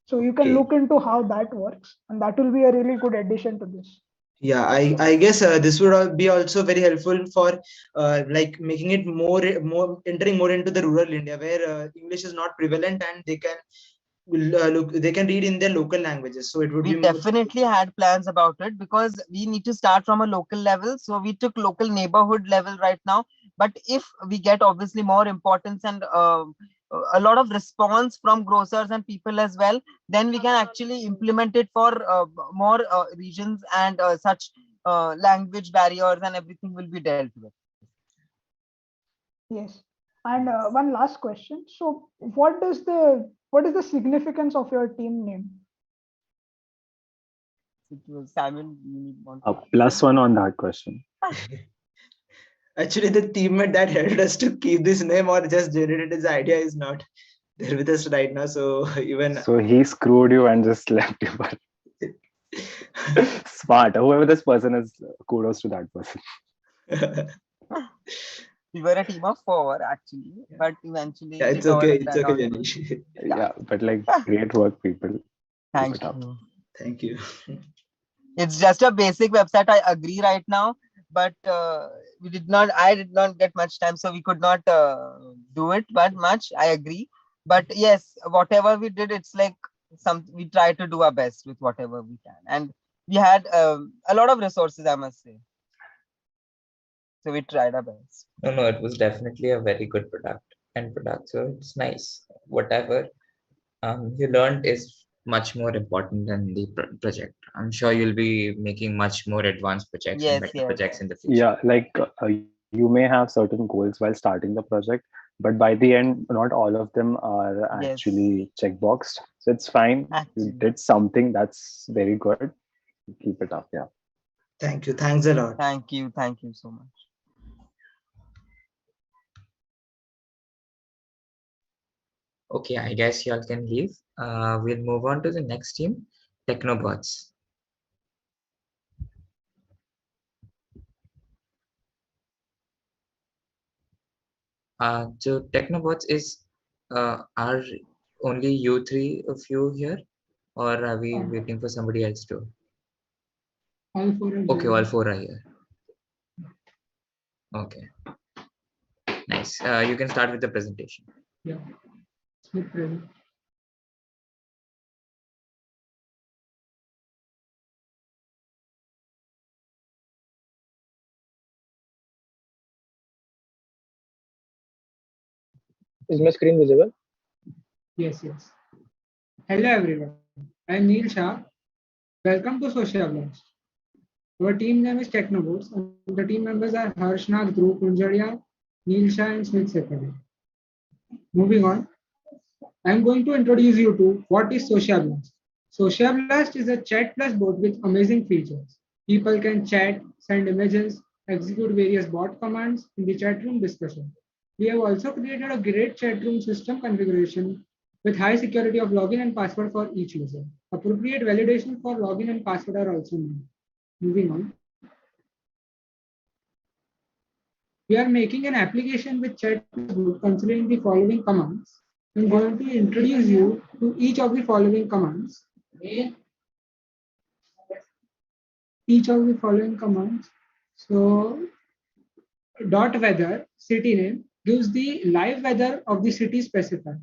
So you can look into how that works, and that will be a really good addition to this. Yeah, I guess this would be also very helpful for like making it more entering more into the rural India, where English is not prevalent and they can they can read in their local languages. So it would we be definitely had plans about it, because we need to start from a local level. So we took local neighborhood level right now. But if we get obviously more importance and a lot of response from grocers and people as well, then we can actually implement it for more regions, and such language barriers and everything will be dealt with. Yes. And one last question. So what is the significance of your team name? Samuel, +1 on that question. Actually, the teammate that helped us to keep this name or just generated this idea is not there with us right now. So even so he screwed you and just left you. But smart. Whoever this person is, kudos to that person. We were a team of 4 actually, but eventually it's okay. It's okay, Janish. Yeah, but like great work, people. Thank you. Thank you. It's just a basic website. I agree right now, but I did not get much time, so we could not do it but much. I agree, but yes, whatever we did, it's like we try to do our best with whatever we can, and we had a lot of resources, I must say. So we tried our best. No, it was definitely a very good product. So it's nice. Whatever you learned is much more important than the project. I'm sure you'll be making much more advanced projects and better projects in the future. Yeah, like you may have certain goals while starting the project, but by the end, not all of them are actually checkboxed. So it's fine. You did something that's very good. Keep it up. Yeah. Thank you. Thanks a lot. Thank you. Thank you so much. Okay, I guess y'all can leave. We'll move on to the next team, Technobots. So Technobots is are only you 3 of you here, or are we waiting for somebody else too? All 4 are Okay, all 4 are here. Okay, nice. You can start with the presentation. Yeah. Smith present. Is my screen visible? Yes. Hello everyone. I'm Neil Shah. Welcome to Social Blast. Our team name is Technobots, and the team members are Harshnath, Dhruv, Kunjaria, Neil Shah, and Smith Sekali. Moving on, I'm going to introduce you to what is Social Blast. Social Blast is a chat plus bot with amazing features. People can chat, send images, execute various bot commands in the chat room discussion. We have also created a great chat room system configuration with high security of login and password for each user. Appropriate validation for login and password are also made. Moving on. We are making an application with chat considering the following commands. I'm going to introduce you to each of the following commands. So, dot weather city name gives the live weather of the city specified.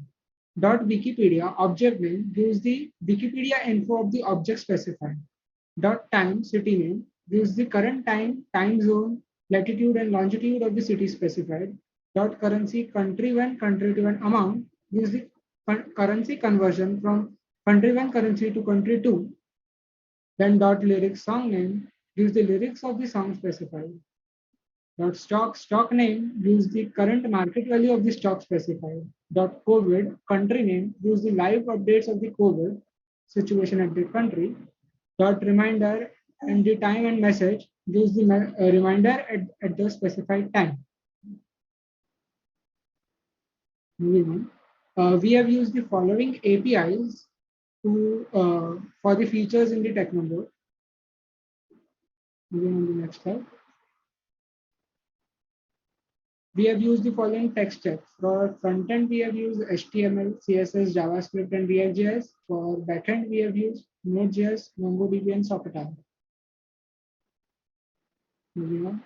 Dot Wikipedia object name gives the Wikipedia info of the object specified. Dot time city name gives the current time zone, latitude and longitude of the city specified. Dot currency country one amount gives the currency conversion from country 1 currency to country 2. Then dot lyrics song name gives the lyrics of the song specified. Dot stock name gives the current market value of the stock specified. Dot COVID country name gives the live updates of the COVID situation at the country. Dot reminder and the time and message gives the reminder at the specified time. Moving on, we have used the following APIs to for the features in the Technoboard. Moving on to the next slide. We have used the following tech stacks. For front-end, we have used HTML, CSS, JavaScript, and React.js. For backend, we have used Node.js, MongoDB, and Socket.app. Moving on.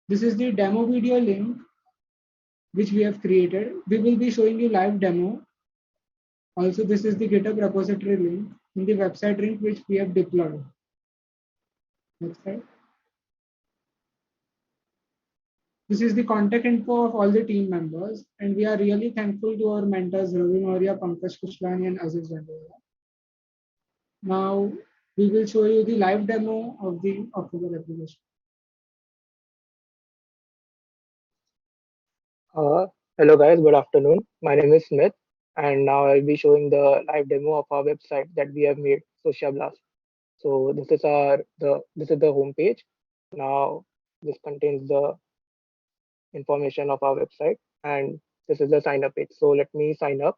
This is the demo video link which we have created. We will be showing you live demo. Also, this is the GitHub repository link in the website link which we have deployed. Next slide. This is the contact info of all the team members, and we are really thankful to our mentors Ravi Maurya, Pankaj Kushlani, and Aziz Jandola. Now we will show you the live demo of the October application. Hello guys, good afternoon. My name is Smith, and now I'll be showing the live demo of our website that we have made, Social Blast. So this is the home page. Now this contains the information of our website, and this is the sign up page. So let me sign up.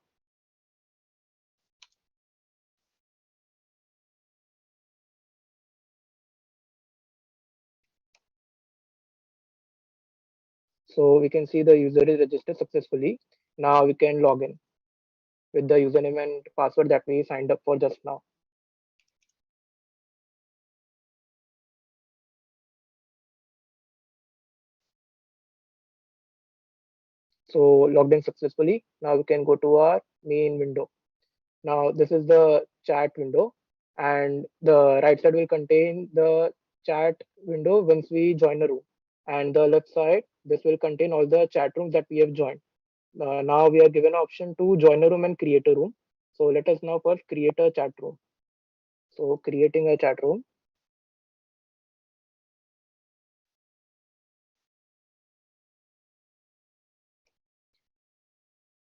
So we can see the user is registered successfully. Now we can log in with the username and password that we signed up for just now. So logged in successfully. Now we can go to our main window. Now this is the chat window, and the right side will contain the chat window once we join a room, and the left side, this will contain all the chat rooms that we have joined. Now we are given an option to join a room and create a room. So let us now first create a chat room. So creating a chat room.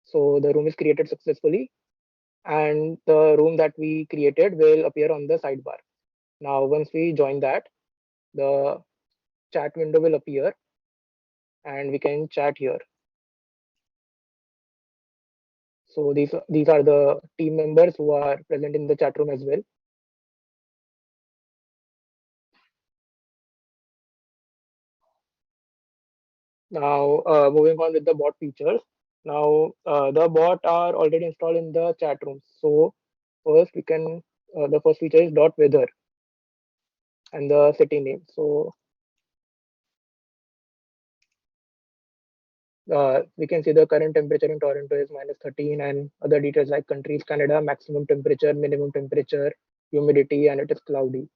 So the room is created successfully, and the room that we created will appear on the sidebar. Now once we join that, the chat window will appear, and we can chat here. So these are the team members who are present in the chat room as well. Now moving on with the bot features. Now the bot are already installed in the chat room. So first we can the first feature is dot weather and the city name. So we can see the current temperature in Toronto is -13, and other details like countries, Canada, maximum temperature, minimum temperature, humidity, and it is cloudy.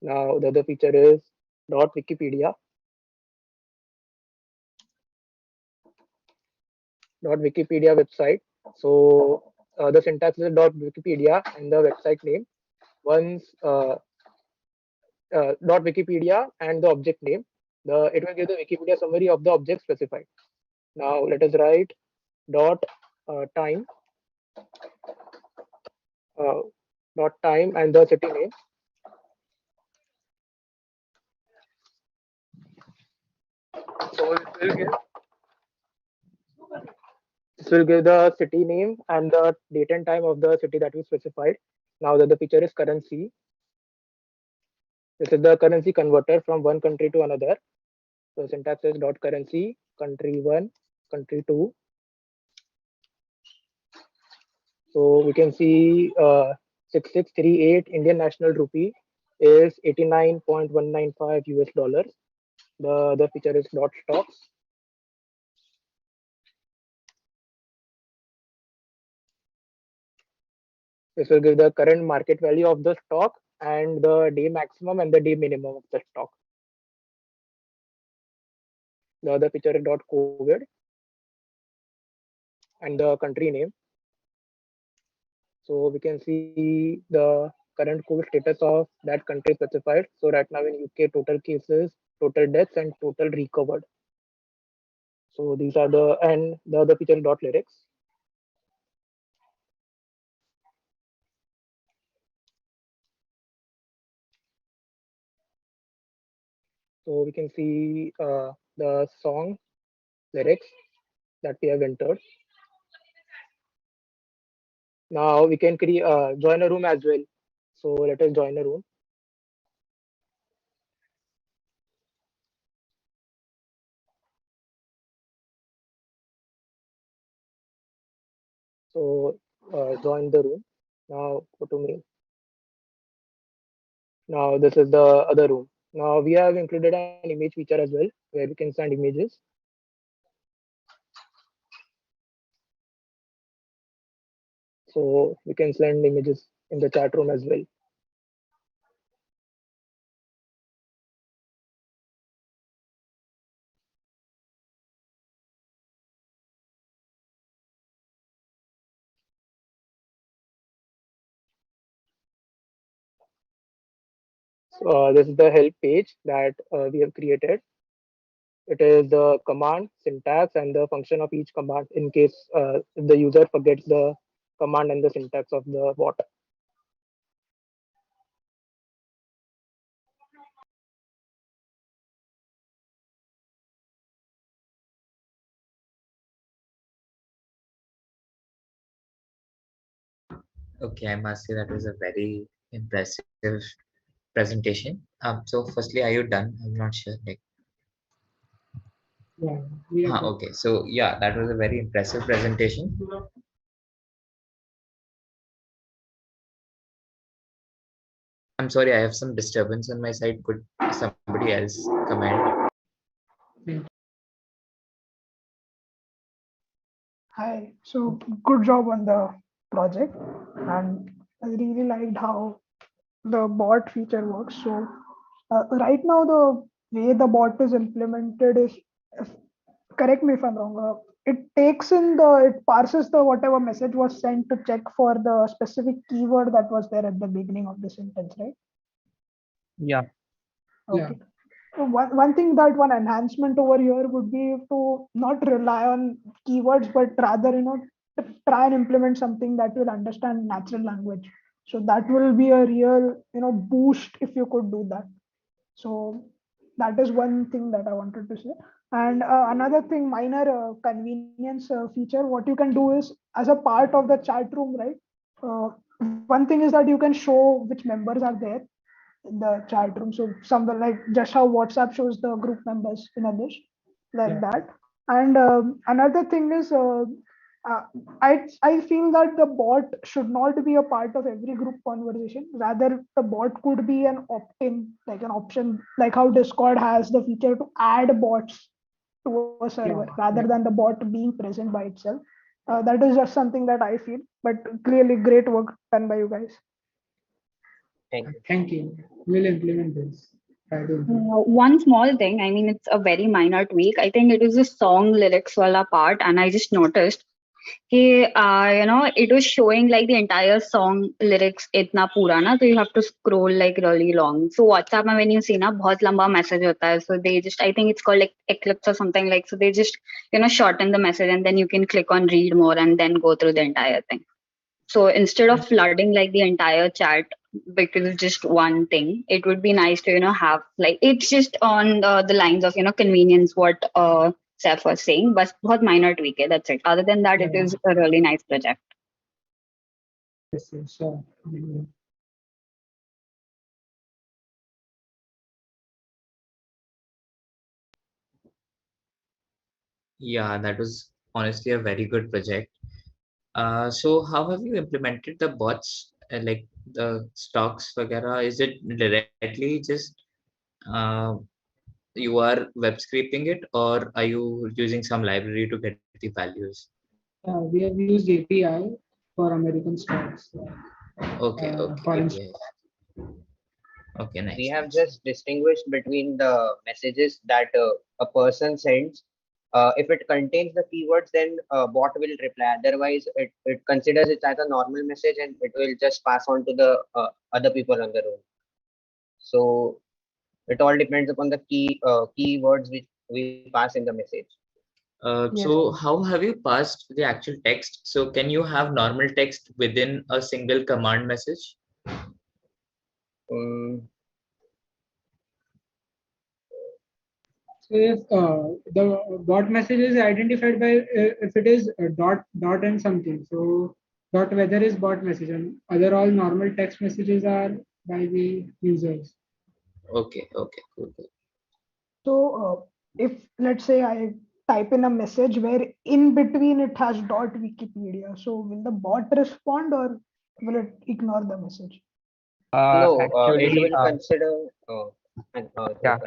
Now the other feature is dot Wikipedia. Dot Wikipedia website. So the syntax is dot Wikipedia and the website name. Once dot Wikipedia and the object name, it will give the Wikipedia summary of the object specified. Now let us write dot time uh, dot time and the city name. So this will give the city name and the date and time of the city that we specified. Now the feature is currency. This is the currency converter from one country to another. So syntax is dot currency country 1, country 2. So we can see 6638 Indian National Rupee is 89.195 US dollars. The feature is dot stocks. This will give the current market value of the stock and the day maximum and the day minimum of the stock. The other feature is dot COVID. and the country name. So we can see the current COVID status of that country specified. So right now in UK, total cases, total deaths, and total recovered. So these are the other feature dot lyrics. So we can see the song lyrics that we have entered. Now we can create join a room as well. So let us join a room. So join the room. Now go to mail. Now this is the other room. Now we have included an image feature as well, where we can send images. So we can send images in the chat room as well. So, this is the help page that we have created. It is the command, syntax, and the function of each command in case if the user forgets the command and the syntax of the bot. Okay, I must say that was a very impressive presentation. So firstly, are you done? I'm not sure. Like, Yeah, we are good. okay. So yeah, that was a very impressive presentation. I'm sorry, I have some disturbance on my side. Could somebody else comment? Hi. So good job on the project, and I really liked how the bot feature works. So right now the way the bot is implemented is, if- correct me if I'm wrong. It parses the whatever message was sent to check for the specific keyword that was there at the beginning of the sentence, right? Yeah. Okay. So one thing, that one enhancement over here would be to not rely on keywords, but rather, to try and implement something that will understand natural language. So that will be a real, boost if you could do that. So that is one thing that I wanted to say. And another thing, minor convenience feature, what you can do is, as a part of the chat room, right? One thing is that you can show which members are there in the chat room. So somewhere like just how WhatsApp shows the group members in a list, like that. And another thing is, uh, I feel that the bot should not be a part of every group conversation. Rather, the bot could be an opt-in, like an option, like how Discord has the feature to add bots to a server, rather than the bot being present by itself. That is just something that I feel. But clearly, great work done by you guys. Thank you. We'll implement this. One small thing, I mean, it's a very minor tweak. I think it is a song lyrics wala part, and I just noticed it was showing like the entire song lyrics itna pura na, so you have to scroll like really long. So WhatsApp mein when you see na, bahut lamba message hota hai, so they just, I think it's called like Eclipse or something, like, so they just shorten the message and then you can click on read more and then go through the entire thing. So instead of flooding like the entire chat because it's just one thing, it would be nice to have like, it's just on the lines of convenience what Seth was saying, but बहुत minor tweak है, that's it. Other than that, it is a really nice project. Yes, sure. Yeah, that was honestly a very good project. So how have you implemented the bots, like the stocks, vagera? Is it directly just uh, you are web scraping it, or are you using some library to get the values? We have used API for American stocks. Okay, For API. Okay, nice. We have just distinguished between the messages that a person sends if it contains the keywords, then bot will reply. Otherwise, it considers it as a normal message and it will just pass on to the other people on the room. So it all depends upon the keywords which we pass in the message. So how have you passed the actual text? So can you have normal text within a single command message? So if the bot message is identified by if it is a dot and something, so dot weather is bot message and other all normal text messages are by the users. Okay, cool. So if let's say I type in a message where in between it has dot Wikipedia, so will the bot respond or will it ignore the message? No, Actually, it will consider. yeah.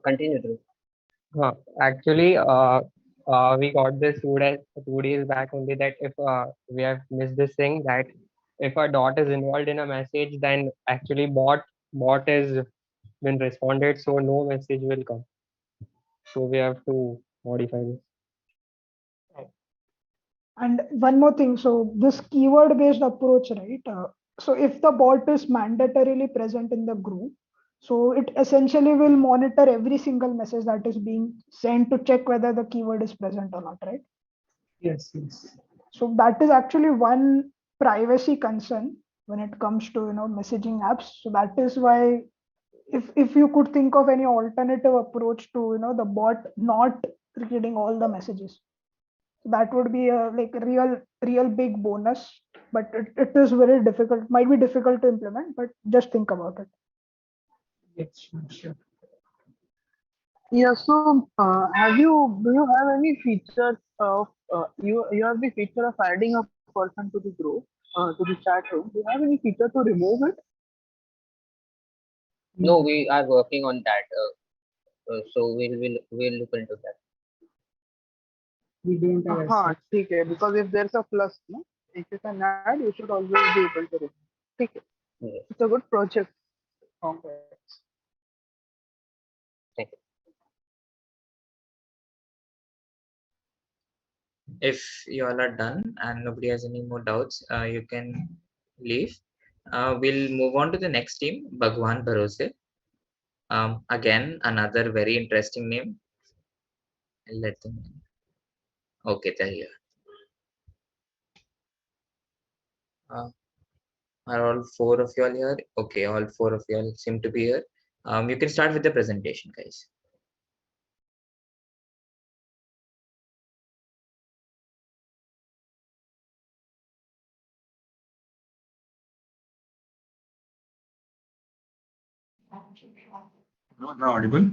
Continue. Actually, we got this 2 days back only that if we have missed this thing that if a dot is involved in a message, then actually bot has been responded, so no message will come. So we have to modify this. And one more thing, so this keyword based approach, right? So if the bot is mandatorily present in the group, so it essentially will monitor every single message that is being sent to check whether the keyword is present or not, right? Yes. So that is actually one privacy concern when it comes to messaging apps. So that is why if you could think of any alternative approach to the bot not reading all the messages, that would be a like real big bonus, but it is very difficult, might be difficult to implement, but just think about it. Yes, sure. Yeah, so do you have any features of you have the feature of adding a person to the group to the chat room? Do you have any feature to remove it? No, we are working on that. So we'll look into that. We don't have Okay, because if there's a plus, no? If you can add, you should always be able to remove. Okay. It's a good project. Congrats. Thank you. If you all are done and nobody has any more doubts, you can leave. We'll move on to the next team, Bhagwan Bharose. Again, another very interesting name. Let them. Okay, they're here. Are all four of you all here? Okay, all four of you all seem to be here. You can start with the presentation, guys. Am I audible?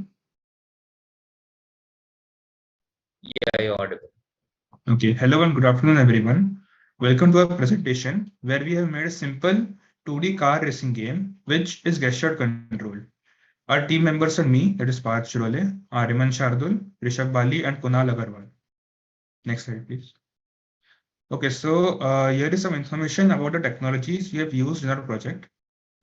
Yeah, you're audible. Okay, hello and good afternoon, everyone. Welcome to our presentation where we have made a simple 2D car racing game, which is gesture controlled. Our team members are me, that is Parth Shirole, Ariman Shardul, Rishabh Bali, and Kunal Agarwal. Next slide, please. Okay, so here is some information about the technologies we have used in our project.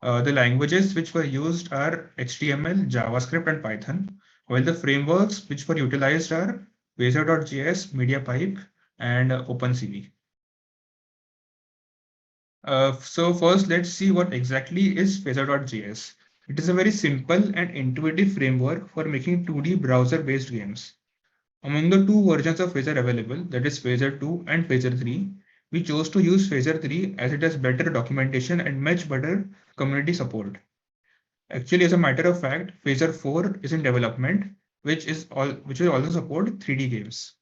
The languages which were used are HTML, JavaScript, and Python, while the frameworks which were utilized are Phaser.js, MediaPipe, and OpenCV. So first, let's see what exactly is Phaser.js. It is a very simple and intuitive framework for making 2D browser-based games. Among the two versions of Phaser available, that is Phaser 2 and Phaser 3, we chose to use Phaser 3 as it has better documentation and much better community support. Actually, as a matter of fact, Phaser 4 is in development, which will also support 3D games.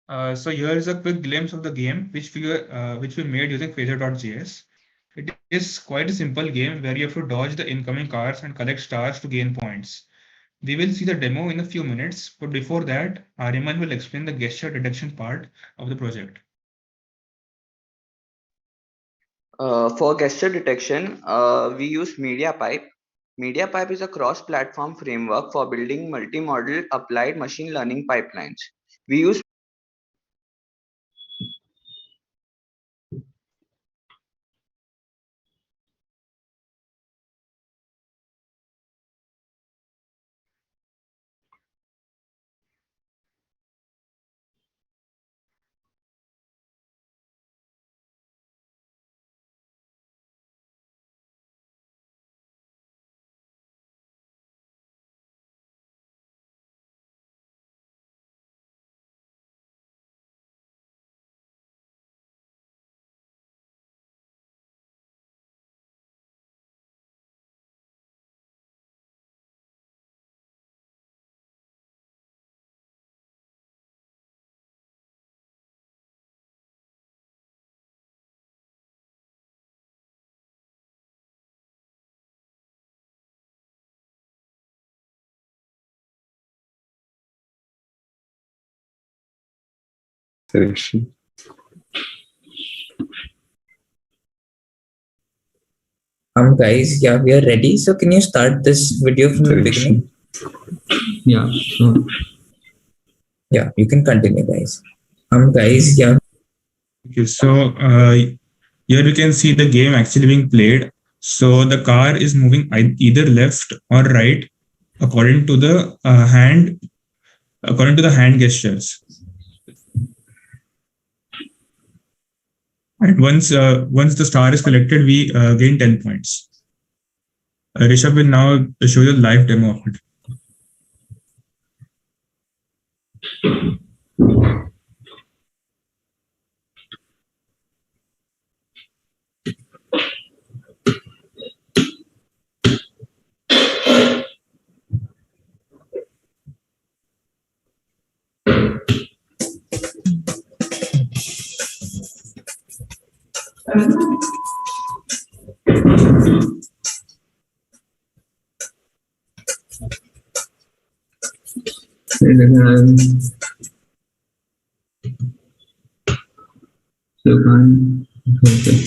So here is a quick glimpse of the game which we made using Phaser.js. It is quite a simple game where you have to dodge the incoming cars and collect stars to gain points. We will see the demo in a few minutes, but before that, Ariman will explain the gesture detection part of the project. For gesture detection, we use MediaPipe. MediaPipe is a cross-platform framework for building multi-model applied machine learning pipelines. We use Selection. Guys, yeah, we are ready. So can you start this video from the beginning? Yeah, sure. Yeah, you can continue, guys. Guys, yeah. Okay, so here you can see the game actually being played. So the car is moving either left or right according to the hand gestures. And once the star is collected, we gain 10 points. Rishabh will now show you a live demo of it. Okay.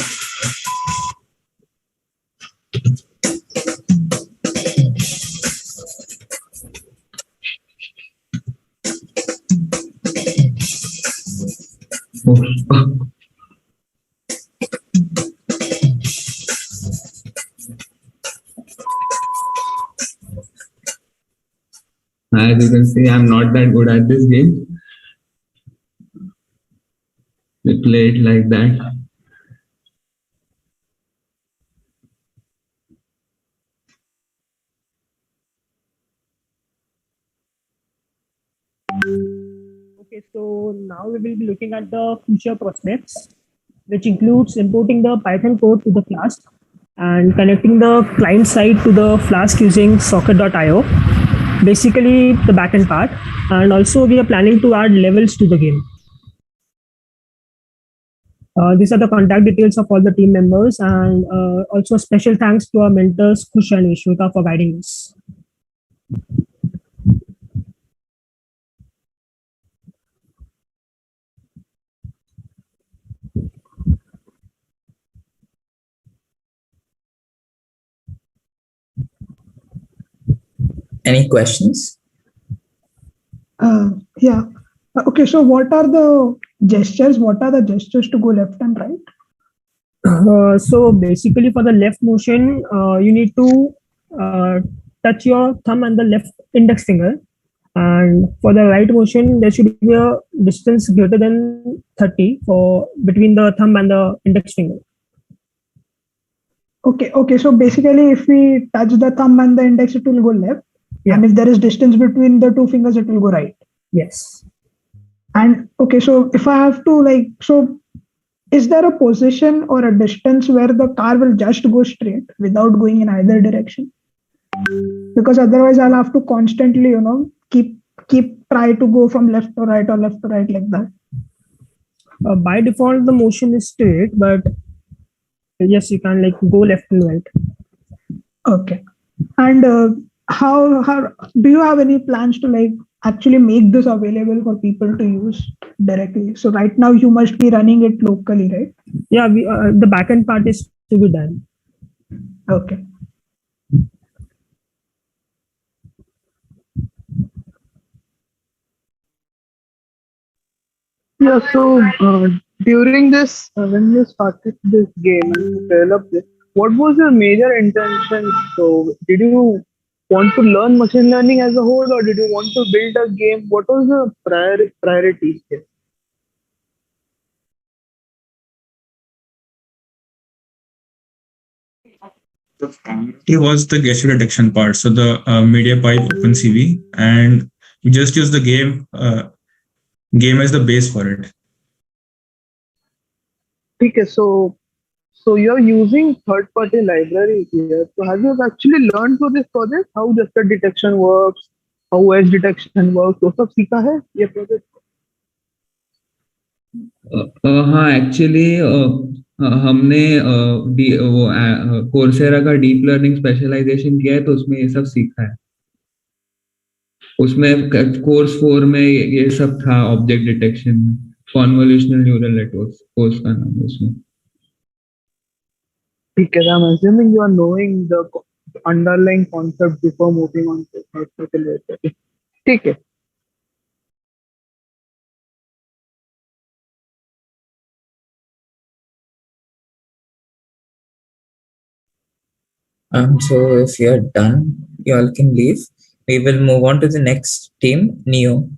As you can see, I'm not that good at this game. We play it like that. Okay, so now we will be looking at the future prospects, which includes importing the Python code to the Flask and connecting the client side to the Flask using socket.io, basically the backend part. And also we are planning to add levels to the game. These are the contact details of all the team members, and also special thanks to our mentors Kush and Ishwika for guiding us. Any questions? Yeah. Okay, so what are the gestures? What are the gestures to go left and right? So basically for the left motion, you need to touch your thumb and the left index finger. And for the right motion, there should be a distance greater than 30 for between the thumb and the index finger. Okay. So basically, if we touch the thumb and the index, it will go left. Yeah. And if there is distance between the two fingers, it will go right. Yes. And okay, so if I have to is there a position or a distance where the car will just go straight without going in either direction? Because otherwise I'll have to constantly, keep try to go from left to right or left to right like that. By default, the motion is straight, but yes, you can go left and right. Okay. And how do you have any plans to actually make this available for people to use directly? So right now you must be running it locally, right? Yeah, the backend part is to be done. Okay. Yeah, so during this, when you started this game and you developed this, what was your major intention? So, did you want to learn machine learning as a whole, or did you want to build a game? What was the priority here? It was the gesture detection part, so the media pipe OpenCV, and we just use the game as the base for it. Okay, so you're using third-party library here. So have you actually learned through this project how gesture detection works, how edge detection works? वो सब सीखा है ये project? हाँ, actually हमने वो Coursera का deep learning specialisation किया है, तो उसमें ये सब सीखा है. उसमें कोर्स 4 में ये सब था ऑब्जेक्ट डिटेक्शन में. convolutional neural networks कोर्स का नाम है उसमें. Because I'm assuming you are knowing the underlying concept before moving on to such a later. ठीक है. So if you're done, you all can leave. We will move on to the next team, Neo.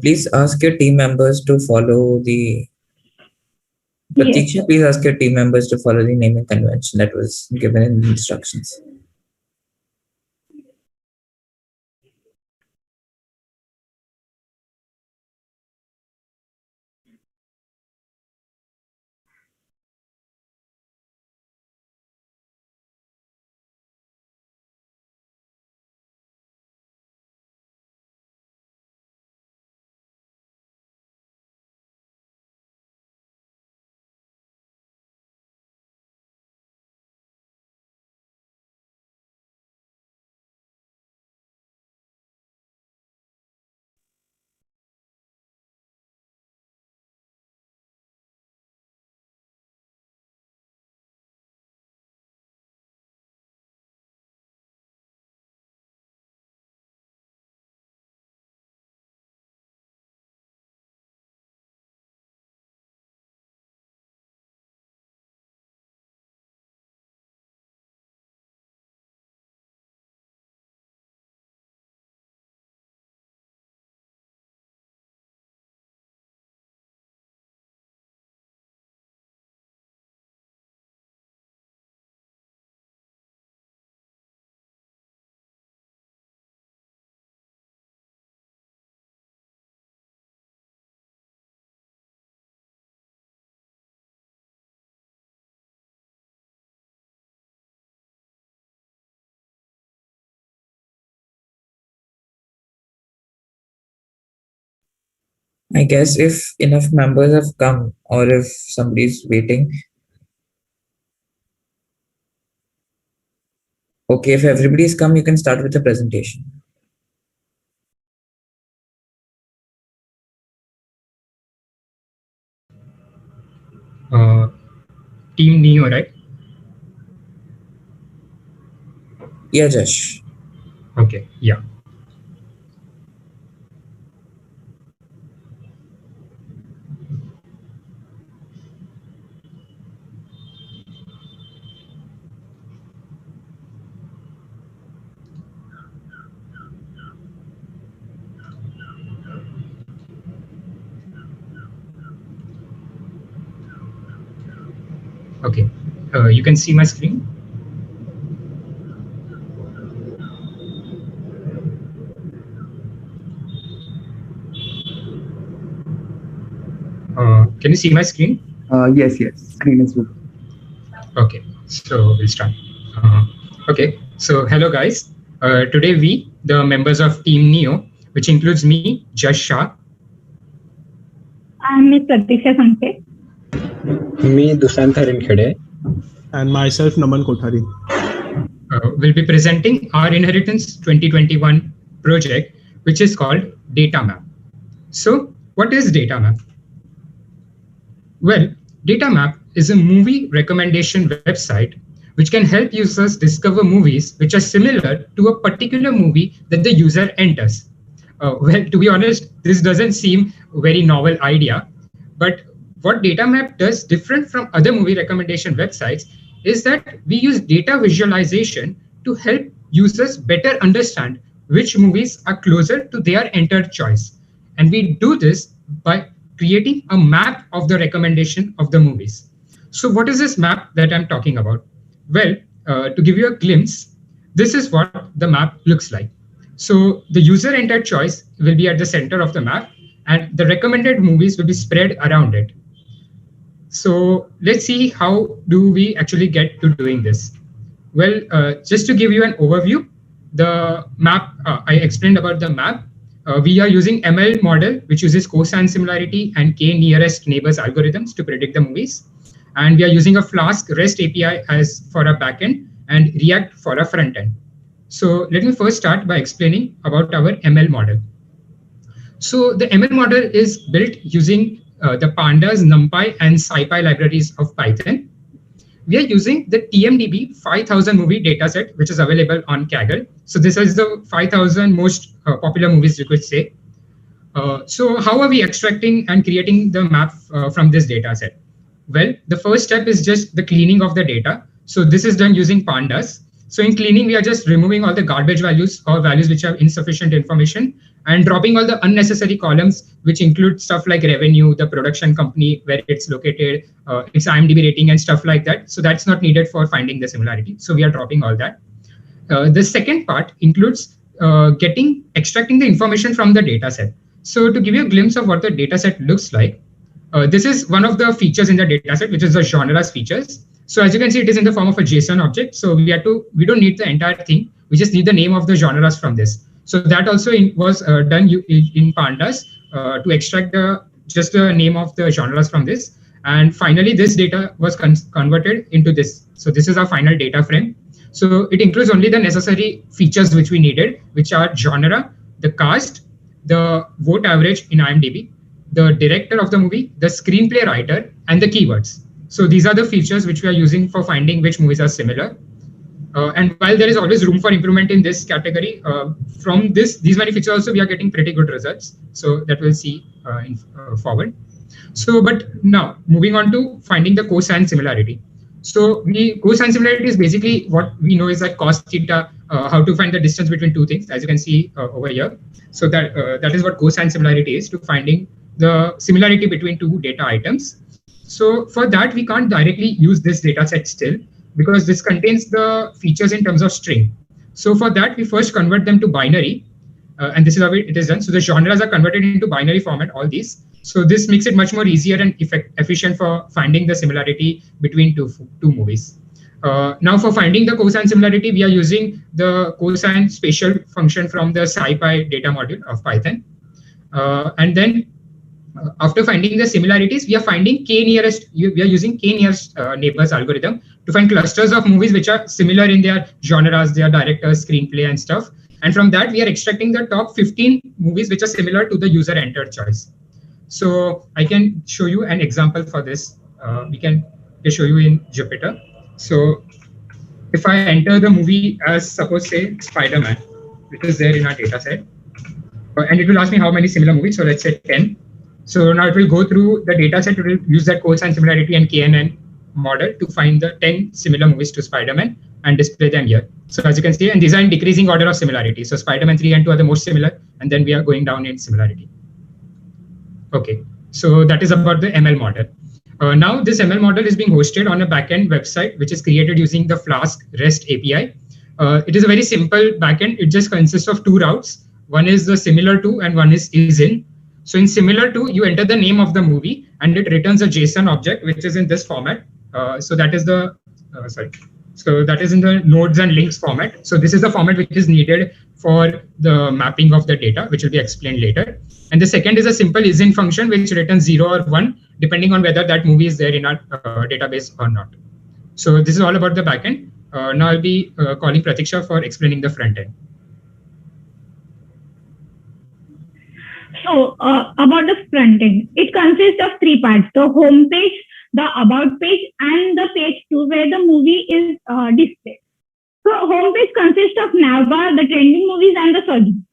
Please ask your team members to follow the. Pratiksha, please ask your team members to follow the naming convention that was given in the instructions. I guess if enough members have come or if somebody's waiting. Okay, if everybody's come, you can start with the presentation. Team Neo, right? Yeah, Josh. Okay, yeah. Okay, you can see my screen. Can you see my screen? Yes, screen is good. Okay, so we'll start. Okay, so hello guys. Today we, the members of Team Neo, which includes me, Jash Shah. I'm Miss Pratiksha Sanke. Me, Dushant Khede. And myself, Naman Kothari. Will be presenting our Inheritance 2021 project, which is called Data Map. So, what is Data Map? Well, Data Map is a movie recommendation website which can help users discover movies which are similar to a particular movie that the user enters. Well, to be honest, this doesn't seem a very novel idea, but what Data Map does different from other movie recommendation websites is that we use data visualization to help users better understand which movies are closer to their entered choice. And we do this by creating a map of the recommendation of the movies. So what is this map that I'm talking about? Well, to give you a glimpse, this is what the map looks like. So the user entered choice will be at the center of the map and the recommended movies will be spread around it. So let's see how do we actually get to doing this. Well, just to give you an overview, the map, I explained about the map. We are using ML model, which uses cosine similarity and k nearest neighbors algorithms to predict the movies. And we are using a Flask REST API as for a backend and React for a front end. So let me first start by explaining about our ML model. So the ML model is built using the pandas, numpy, and scipy libraries of Python. We are using the TMDB 5000 movie dataset, which is available on Kaggle. So this is the 5000 most popular movies, you could say. So how are we extracting and creating the map from this dataset? Well, the first step is just the cleaning of the data. So this is done using pandas. So in cleaning, we are just removing all the garbage values or values which have insufficient information and dropping all the unnecessary columns, which include stuff like revenue, the production company, where it's located, its IMDb rating and stuff like that. So that's not needed for finding the similarity. So we are dropping all that. The second part includes extracting the information from the data set. So to give you a glimpse of what the data set looks like, this is one of the features in the dataset, which is the genres features. So as you can see, it is in the form of a JSON object. So we don't need the entire thing. We just need the name of the genres from this. So that also was done in pandas to extract just the name of the genres from this. And finally, this data was converted into this. So this is our final data frame. So it includes only the necessary features which we needed, which are genre, the cast, the vote average in IMDb, the director of the movie, the screenplay writer, and the keywords. So these are the features which we are using for finding which movies are similar. And while there is always room for improvement in this category, from these many features also we are getting pretty good results. So that we'll see forward. So, but now moving on to finding the cosine similarity. So cosine similarity is basically what we know is that cos theta, how to find the distance between two things, as you can see over here. So that is what cosine similarity is, to finding the similarity between two data items. So for that, we can't directly use this data set still, because this contains the features in terms of string. So for that, we first convert them to binary, and this is how it is done. So the genres are converted into binary format, all these. So this makes it much more easier and efficient for finding the similarity between two movies. Now for finding the cosine similarity, we are using the cosine spatial function from the scipy data module of Python. And then after finding the similarities, we are finding we are using k nearest neighbors algorithm to find clusters of movies which are similar in their genres, their directors, screenplay and stuff. And from that, we are extracting the top 15 movies which are similar to the user entered choice. So I can show you an example for this. We can show you in Jupyter. So if I enter the movie as, suppose, say, Spider-Man, which is there in our data set, and it will ask me how many similar movies. So let's say 10. So now it will go through the data set. It will use that cosine similarity and KNN model to find the 10 similar movies to Spider-Man and display them here. So as you can see, and these are in decreasing order of similarity. So Spider-Man 3 and 2 are the most similar, and then we are going down in similarity. Okay, so that is about the ML model. Now this ML model is being hosted on a backend website, which is created using the Flask REST API. It is a very simple backend. It just consists of two routes. One is the similar to, and one is in. So in similar to, you enter the name of the movie, and it returns a JSON object, which is in this format. So that is the So that is in the nodes and links format. So this is the format which is needed for the mapping of the data, which will be explained later. And the second is a simple isin function, which returns 0 or 1, depending on whether that movie is there in our database or not. So this is all about the backend. Now I'll be calling Pratiksha for explaining the front end. So about the front end, it consists of three parts: the home page, the about page, and the page 2 where the movie is displayed. So home page consists of Navbar, the trending movies, and the searching.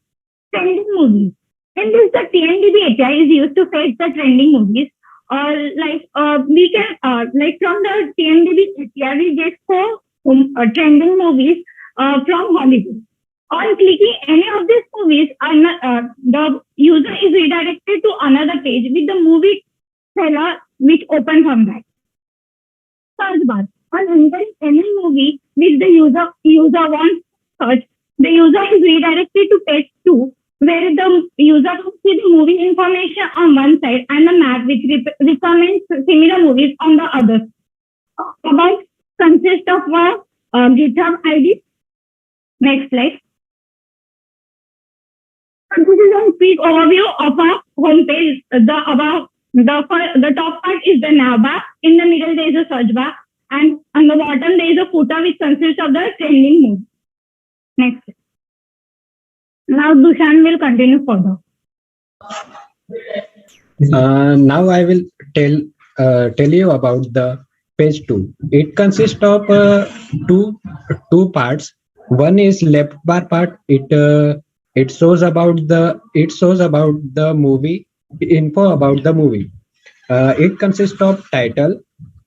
Trending movies. In this, the TMDB API is used to fetch the trending movies. We can from the TMDB API we get 4 trending movies from Hollywood. On clicking any of these movies, the user is redirected to another page with the movie trailer which opens from that. Search bar. On entering any movie which the user wants to search, the user is redirected to page 2, where the user will see the movie information on one side and the map which recommends similar movies on the other. About consists of a GitHub ID. Next slide. This is a quick overview of our homepage. The top part is the Navbar. In the middle there is a search bar, and on the bottom there is a footer which consists of the trending mood. Next. Now Dushan will continue further. Now I will tell you about the page 2. It consists of two parts. One is left bar part. It shows about the movie, info about the movie. It consists of title,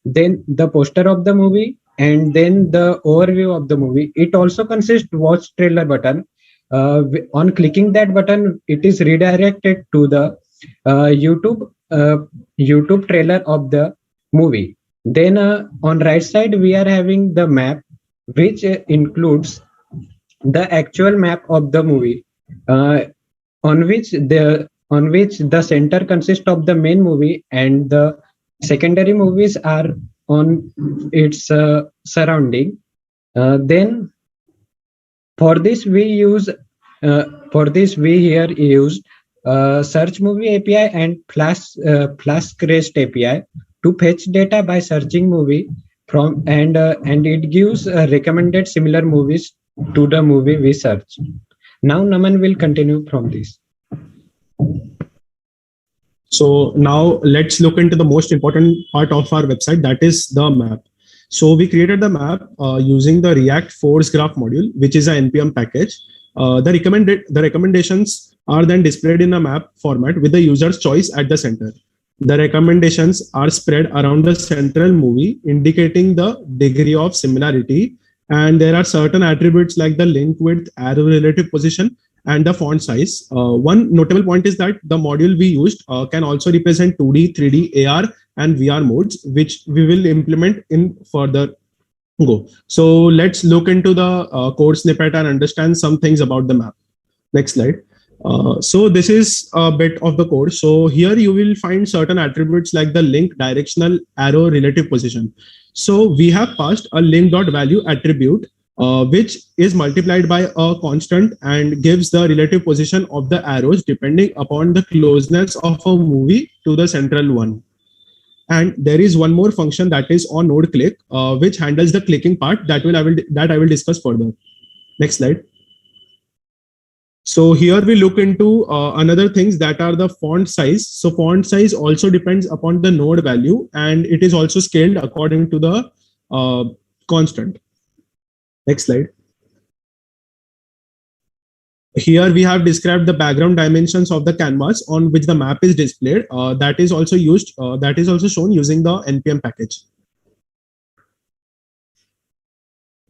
then the poster of the movie, and then the overview of the movie. It also consists watch trailer button. On clicking that button, it is redirected to the YouTube trailer of the movie. Then on right side we are having the map, which includes the actual map of the movie, on which the center consists of the main movie and the secondary movies are on its surrounding. Then for this we use search movie API and Flask REST API to fetch data by searching movie from and it gives recommended similar movies to the movie we search. Now Naman will continue from this. So now let's look into the most important part of our website, that is the map. So we created the map using the React Force Graph module, which is an NPM package. The recommendations are then displayed in a map format with the user's choice at the center. The recommendations are spread around the central movie, indicating the degree of similarity. And there are certain attributes like the link width, arrow relative position, and the font size. One notable point is that the module we used can also represent 2D, 3D, AR, and VR modes, which we will implement in further go. So let's look into the code snippet and understand some things about the map. Next slide. So this is a bit of the code. So here you will find certain attributes like the link, directional, arrow, relative position. So we have passed a link.value attribute, which is multiplied by a constant and gives the relative position of the arrows depending upon the closeness of a movie to the central one. And there is one more function that is on node click, which handles the clicking part that I will discuss further. Next slide. So here we look into another things that are the font size. So font size also depends upon the node value, and it is also scaled according to the constant. Next slide. Here we have described the background dimensions of the canvas on which the map is displayed. That is also shown using the npm package.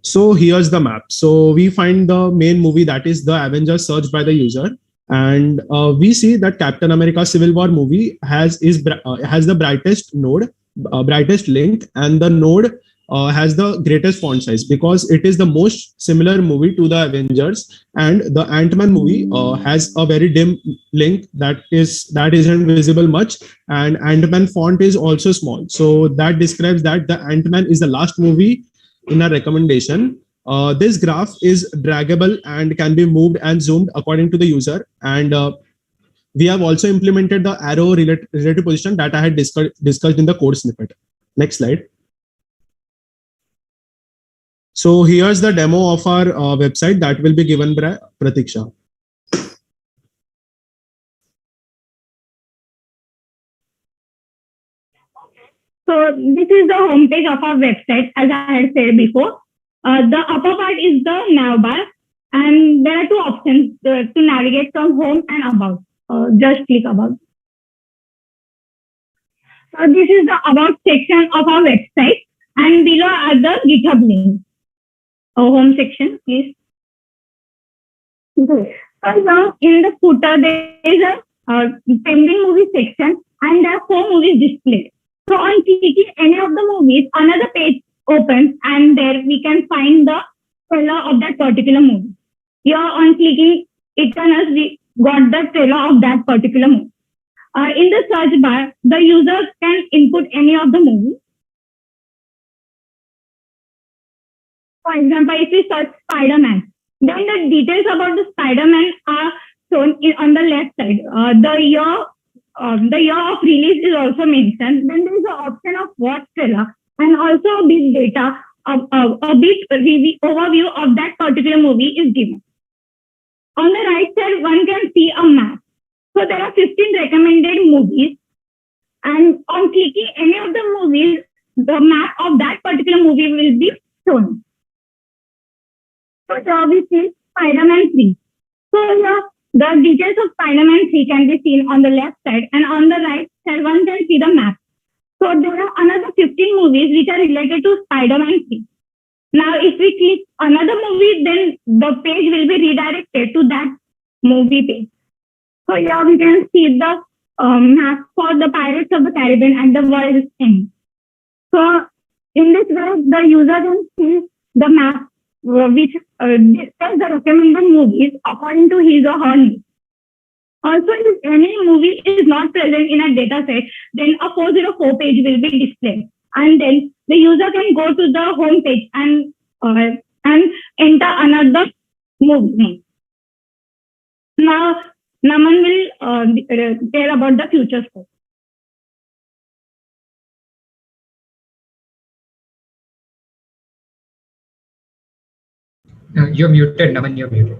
So here's the map. So we find the main movie, that is the Avengers, searched by the user, and we see that Captain America Civil War movie has the brightest node, brightest link, and the node has the greatest font size because it is the most similar movie to the Avengers, and the Ant-Man movie has a very dim link that isn't visible much, and Ant-Man font is also small. So that describes that the Ant-Man is the last movie in our recommendation. This graph is draggable and can be moved and zoomed according to the user, and we have also implemented the arrow relative position that I had discussed in the code snippet. Next slide. So here's the demo of our website that will be given by Pratiksha. So this is the homepage of our website, as I had said before. The upper part is the navbar, and there are two options to navigate from home and about. Just click about. So this is the about section of our website, and below are the GitHub links. Home section, please. Okay. So now in the footer there is a pending movie section, and there are 4 movies displayed. So on clicking any of the movies, another page opens, and there we can find the trailer of that particular movie. Here on clicking it, we got the trailer of that particular movie. In the search bar, the user can input any of the movies. For example, if we search Spider-Man, then the details about the Spider-Man are shown on the left side. The year of release is also mentioned. Then there is an option of watch trailer and also a bit data, a bit overview of that particular movie is given. On the right side, one can see a map. So there are 15 recommended movies, and on clicking any of the movies, the map of that particular movie will be shown. So here we see Spider-Man 3. So here, the details of Spider-Man 3 can be seen on the left side, and on the right side, one can see the map. So there are another 15 movies which are related to Spider-Man 3. Now, if we click another movie, then the page will be redirected to that movie page. So here we can see the map for the Pirates of the Caribbean at the world's end. So in this way, the user can see the map which displays the recommended movies according to his or her needs. Also, if any movie is not present in a data set, then a 404 page will be displayed. And then the user can go to the home page and enter another movie name. Now, Naman will tell about the future scope. You're muted, Naman, you're muted.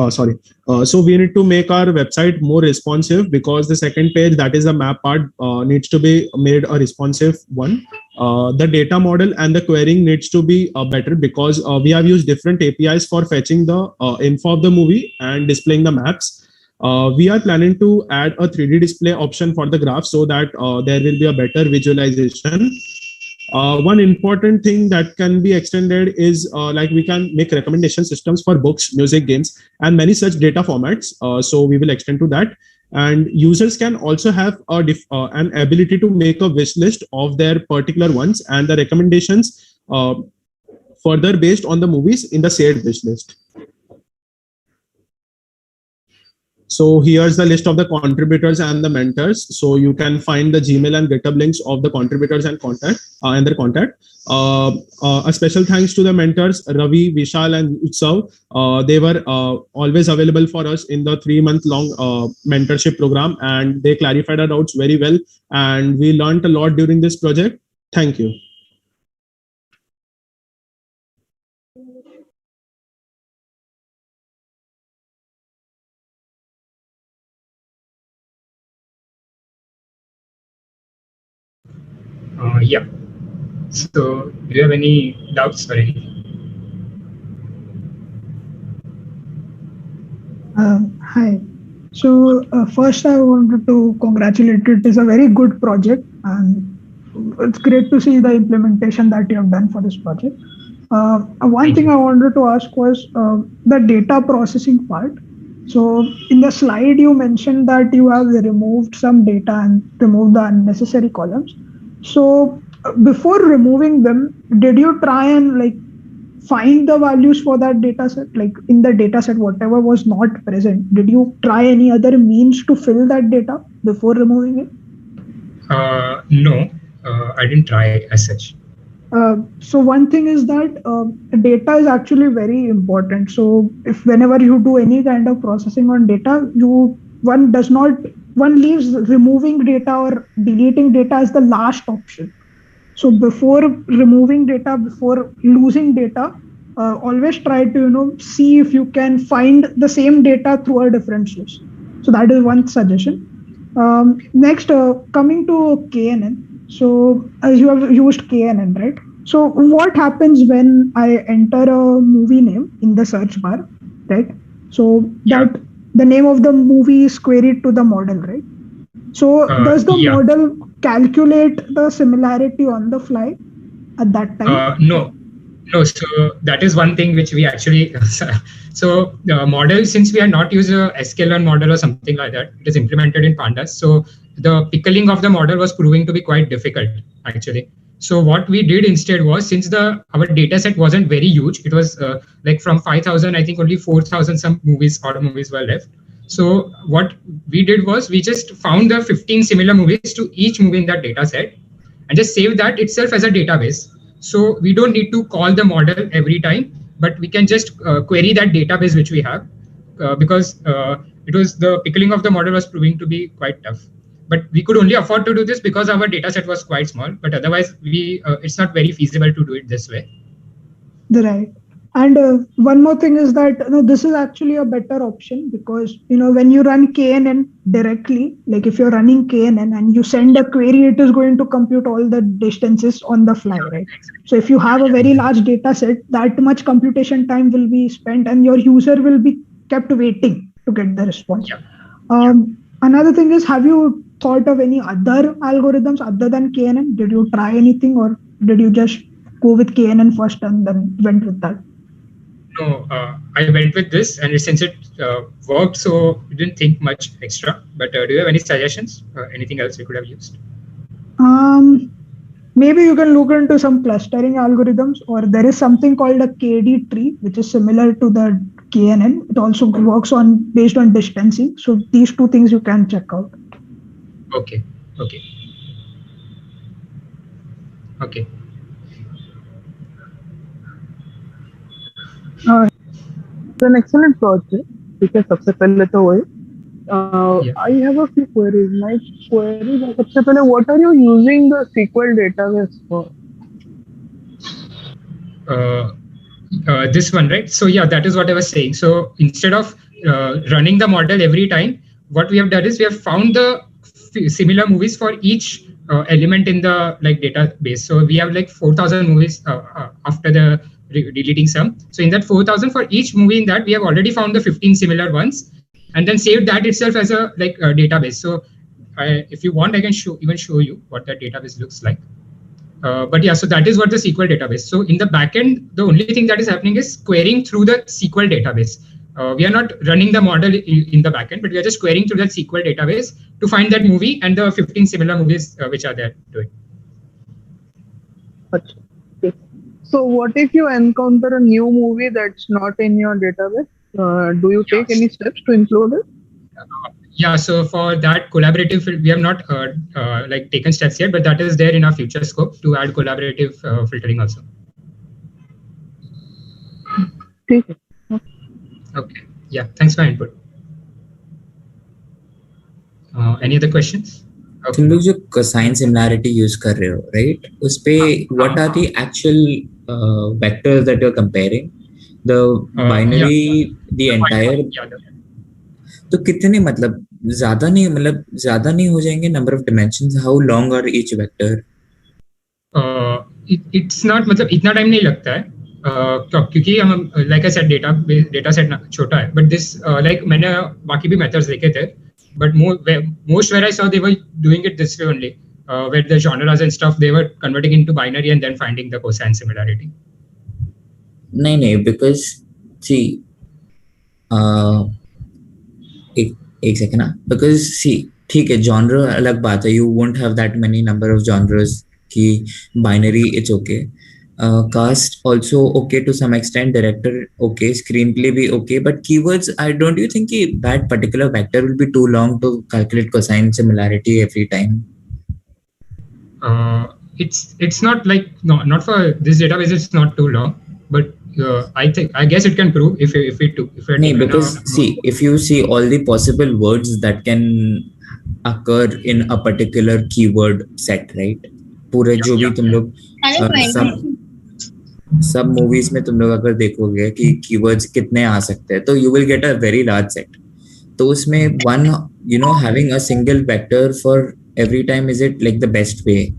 Sorry. So we need to make our website more responsive, because the second page, that is the map part, needs to be made a responsive one. The data model and the querying needs to be better, because we have used different APIs for fetching the info of the movie and displaying the maps. We are planning to add a 3D display option for the graph, so that there will be a better visualization. One important thing that can be extended is like we can make recommendation systems for books, music, games, and many such data formats. So we will extend to that. And users can also have an ability to make a wish list of their particular ones, and the recommendations further based on the movies in the shared wish list. So here's the list of the contributors and the mentors. So you can find the Gmail and GitHub links of the contributors and their contact. A special thanks to the mentors, Ravi, Vishal, and Utsav. They were always available for us in the 3-month-long mentorship program, and they clarified our doubts very well. And we learned a lot during this project. Thank you. Yeah. So, do you have any doubts or anything? Hi. So first, I wanted to congratulate you. It is a very good project, and it's great to see the implementation that you have done for this project. One thing I wanted to ask was the data processing part. So in the slide, you mentioned that you have removed some data and removed the unnecessary columns. So before removing them, did you try and like find the values for that data set? Like in the data set, whatever was not present, did you try any other means to fill that data before removing it? No, I didn't try as such. So one thing is that data is actually very important. So if whenever you do any kind of processing on data, one leaves removing data or deleting data as the last option. So before removing data, before losing data, always try to see if you can find the same data through a different source. So that is one suggestion. Next, coming to KNN. So as you have used KNN, right? So what happens when I enter a movie name in the search bar, right? So that the name of the movie is queried to the model, right? So does the model calculate the similarity on the fly at that time? No. So that is one thing which we actually. So the model, since we are not use a sklearn model or something like that, it is implemented in Pandas. So the pickling of the model was proving to be quite difficult actually. So what we did instead was, since our data set wasn't very huge, it was like from 5,000, I think only 4,000 some horror movies were left. So what we did was we just found the 15 similar movies to each movie in that data set and just save that itself as a database. So we don't need to call the model every time. but we can just query that database which we have because it was the pickling of the model was proving to be quite tough. But we could only afford to do this because our data set was quite small. But otherwise, it's not very feasible to do it this way. Right. And one more thing is that this is actually a better option because when you run KNN directly, like if you're running KNN and you send a query, it is going to compute all the distances on the fly, right? So if you have a very large data set, that much computation time will be spent and your user will be kept waiting to get the response. Another thing is, have you thought of any other algorithms other than KNN? Did you try anything or did you just go with KNN first and then went with that? No, I went with this, and since it worked, so we didn't think much extra. But do you have any suggestions? Anything else we could have used? Maybe you can look into some clustering algorithms, or there is something called a KD tree, which is similar to the KNN. It also works based on distancing. So these two things you can check out. Okay. It's an excellent project. ठीक है सबसे पहले तो वही I have a few queries. My queries are सबसे पहले what are you using the SQL database for? This one, right? So yeah, that is what I was saying. So instead of running the model every time, what we have done is we have found the similar movies for each element in the database. So we have 4,000 movies after the deleting some. So in that 4,000, for each movie in that, we have already found the 15 similar ones and then saved that itself as a database. So if you want, I can show you what that database looks like. But yeah, so that is what the SQL database. So in the backend, the only thing that is happening is querying through the SQL database. We are not running the model in the backend, but we are just querying through that SQL database to find that movie and the 15 similar movies which are there to it. So what if you encounter a new movie that's not in your database? Do you take any steps to include it? Yeah, so for that collaborative, we have not taken steps yet, but that is there in our future scope to add collaborative filtering also. Okay. Yeah, thanks for input. Any other questions? तुम लोग जो cosine similarity use कर रहे हो, right? उस पे what are the actual vectors that you're comparing? The binary, the entire. तो कितने ज्यादा नहीं हो जाएंगे number of dimensions? How long are each vector? It's not इतना टाइम नहीं लगता है क्योंकि हम like I said data set छोटा है, but this मैंने बाकी भी methods देखे थे, but most where I saw they were doing it this way only, where the genres and stuff they were converting into binary and then finding the cosine similarity. नहीं, because see एक second ना, because see ठीक है genre अलग बात है, you won't have that many number of genres कि binary it's okay, cast also okay to some extent, director okay, screenplay भी okay, but keywords don't you think that particular vector will be too long to calculate cosine similarity every time? It's not not for this database, it's not too long, but I guess it can prove if no, because see, if you see all the possible words that can occur in a particular keyword set, right? पूरे जो भी तुम लोग सब movies में तुम लोग अगर देखोगे कि keywords कितने आ सकते हैं, तो you will get a very large set. तो उसमें one, having a single vector for every time, is it the best way?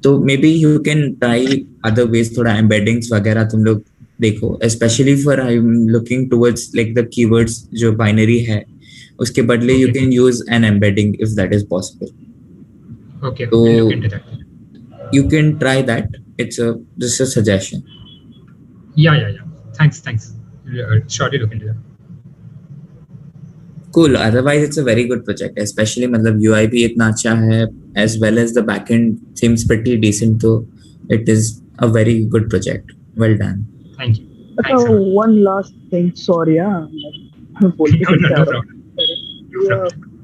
तो maybe you can try other ways, थोड़ा embeddings वगैरह तुम लोग देखो, especially for I'm looking towards the keywords जो binary है, उसके बदले you can use an embedding if that is possible. Okay, so we'll look into that. You can try that. It's just a suggestion. Yeah. Thanks. Shortly look into that. Cool. Otherwise, it's a very good project. Especially, UI भी इतना अच्छा है, as well as the backend seems pretty decent. So it is a very good project. Well done. Thank you. One last thing. Sorry, No problem.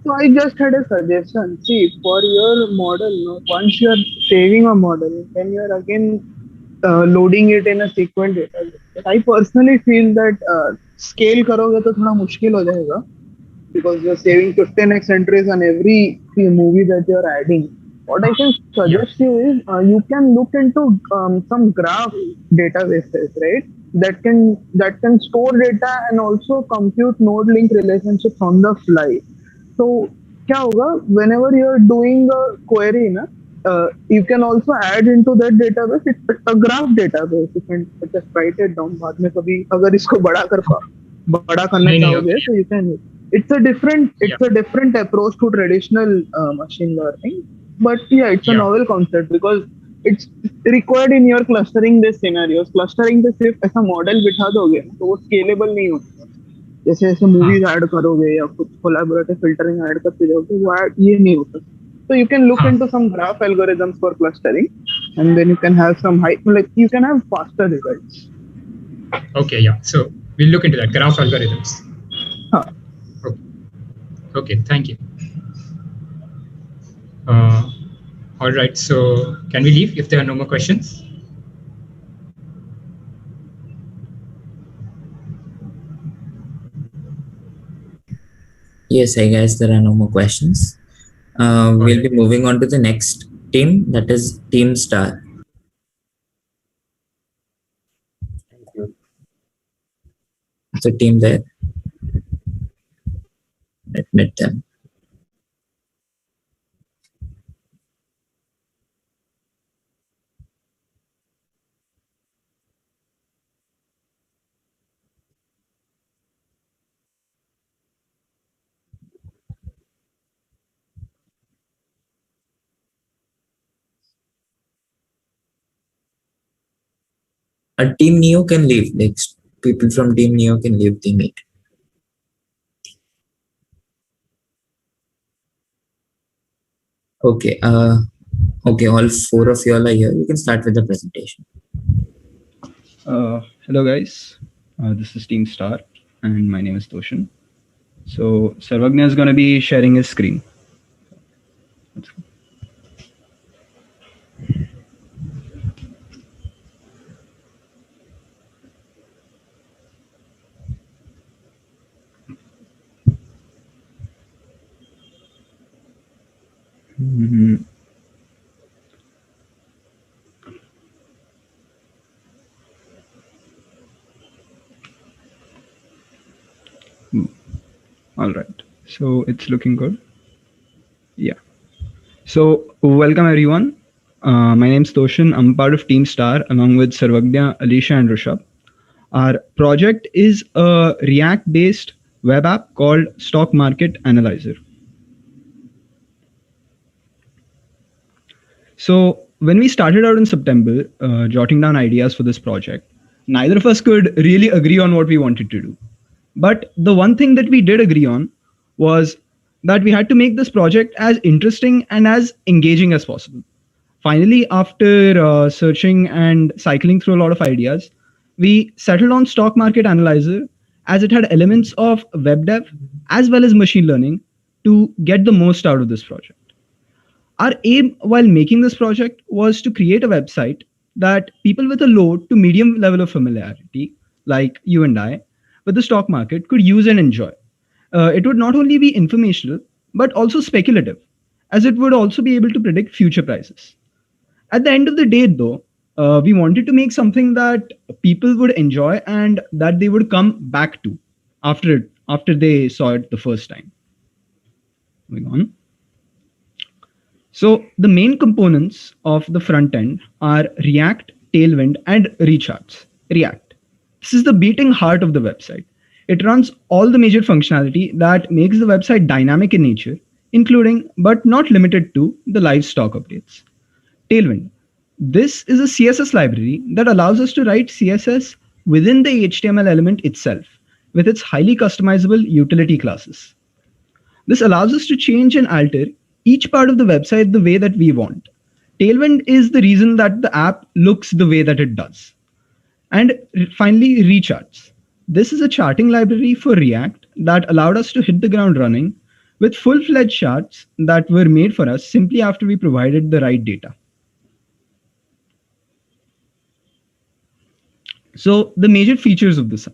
So I just had a suggestion. See, for your model, once you are saving a model, then you are again loading it in a sequence database. But I personally feel that scale करोगे तो थोड़ा मुश्किल हो जाएगा because you're saving 15x entries on every movie that you're adding. What I can suggest you is you can look into some graph databases, right? That can store data and also compute node link relationships on the fly. So क्या होगा whenever you're doing a query ना you can also add into that database. It's a graph database. You can just write it down. बाद में कभी अगर इसको बड़ा करना चाहोगे तो you can. It's a different approach to traditional machine learning, but yeah, it's a novel concept because it's required in your clustering based scenarios. Clustering पे सिर्फ ऐसा मॉडल बिठा दोगे तो वो स्केलेबल नहीं होता. जैसे ऐसे मूवीज ऐड करोगे या कुछ कोलैबोरेटिव फिल्टरिंग ऐड करते जाओगे वो ये नहीं होता. So you can look into some graph algorithms for clustering, and then you can have some you can have faster results. Okay, yeah. So we'll look into that graph algorithms. Okay, thank you. All right, so can we leave if there are no more questions? Yes, I guess there are no more questions. We'll be moving on to the next team, that is Team Star. It's a team there. Admit them. A Team Neo can leave. Like people from Team Neo can leave the meet. Okay. Okay. All four of you all are here. You can start with the presentation. Hello guys. This is Team Star, and my name is Toshan. So Sarvagna is going to be sharing his screen. All right. So it's looking good. Yeah. So welcome everyone. My name is Toshan. I'm part of Team Star along with Sarvagna, Alicia, and Rishabh. Our project is a React-based web app called Stock Market Analyzer. So when we started out in September, jotting down ideas for this project, neither of us could really agree on what we wanted to do. But the one thing that we did agree on was that we had to make this project as interesting and as engaging as possible. Finally, after searching and cycling through a lot of ideas, we settled on Stock Market Analyzer as it had elements of web dev as well as machine learning to get the most out of this project. Our aim while making this project was to create a website that people with a low to medium level of familiarity, like you and I, with the stock market could use and enjoy. It would not only be informational, but also speculative, as it would also be able to predict future prices. At the end of the day, though, we wanted to make something that people would enjoy and that they would come back to after they saw it the first time. Moving on. So the main components of the front end are React, Tailwind, and Recharts. React. This is the beating heart of the website. It runs all the major functionality that makes the website dynamic in nature, including but not limited to the live stock updates. Tailwind. This is a CSS library that allows us to write CSS within the HTML element itself with its highly customizable utility classes. This allows us to change and alter each part of the website the way that we want. Tailwind is the reason that the app looks the way that it does. And finally, Recharts. This is a charting library for React that allowed us to hit the ground running with full-fledged charts that were made for us simply after we provided the right data. So the major features of this.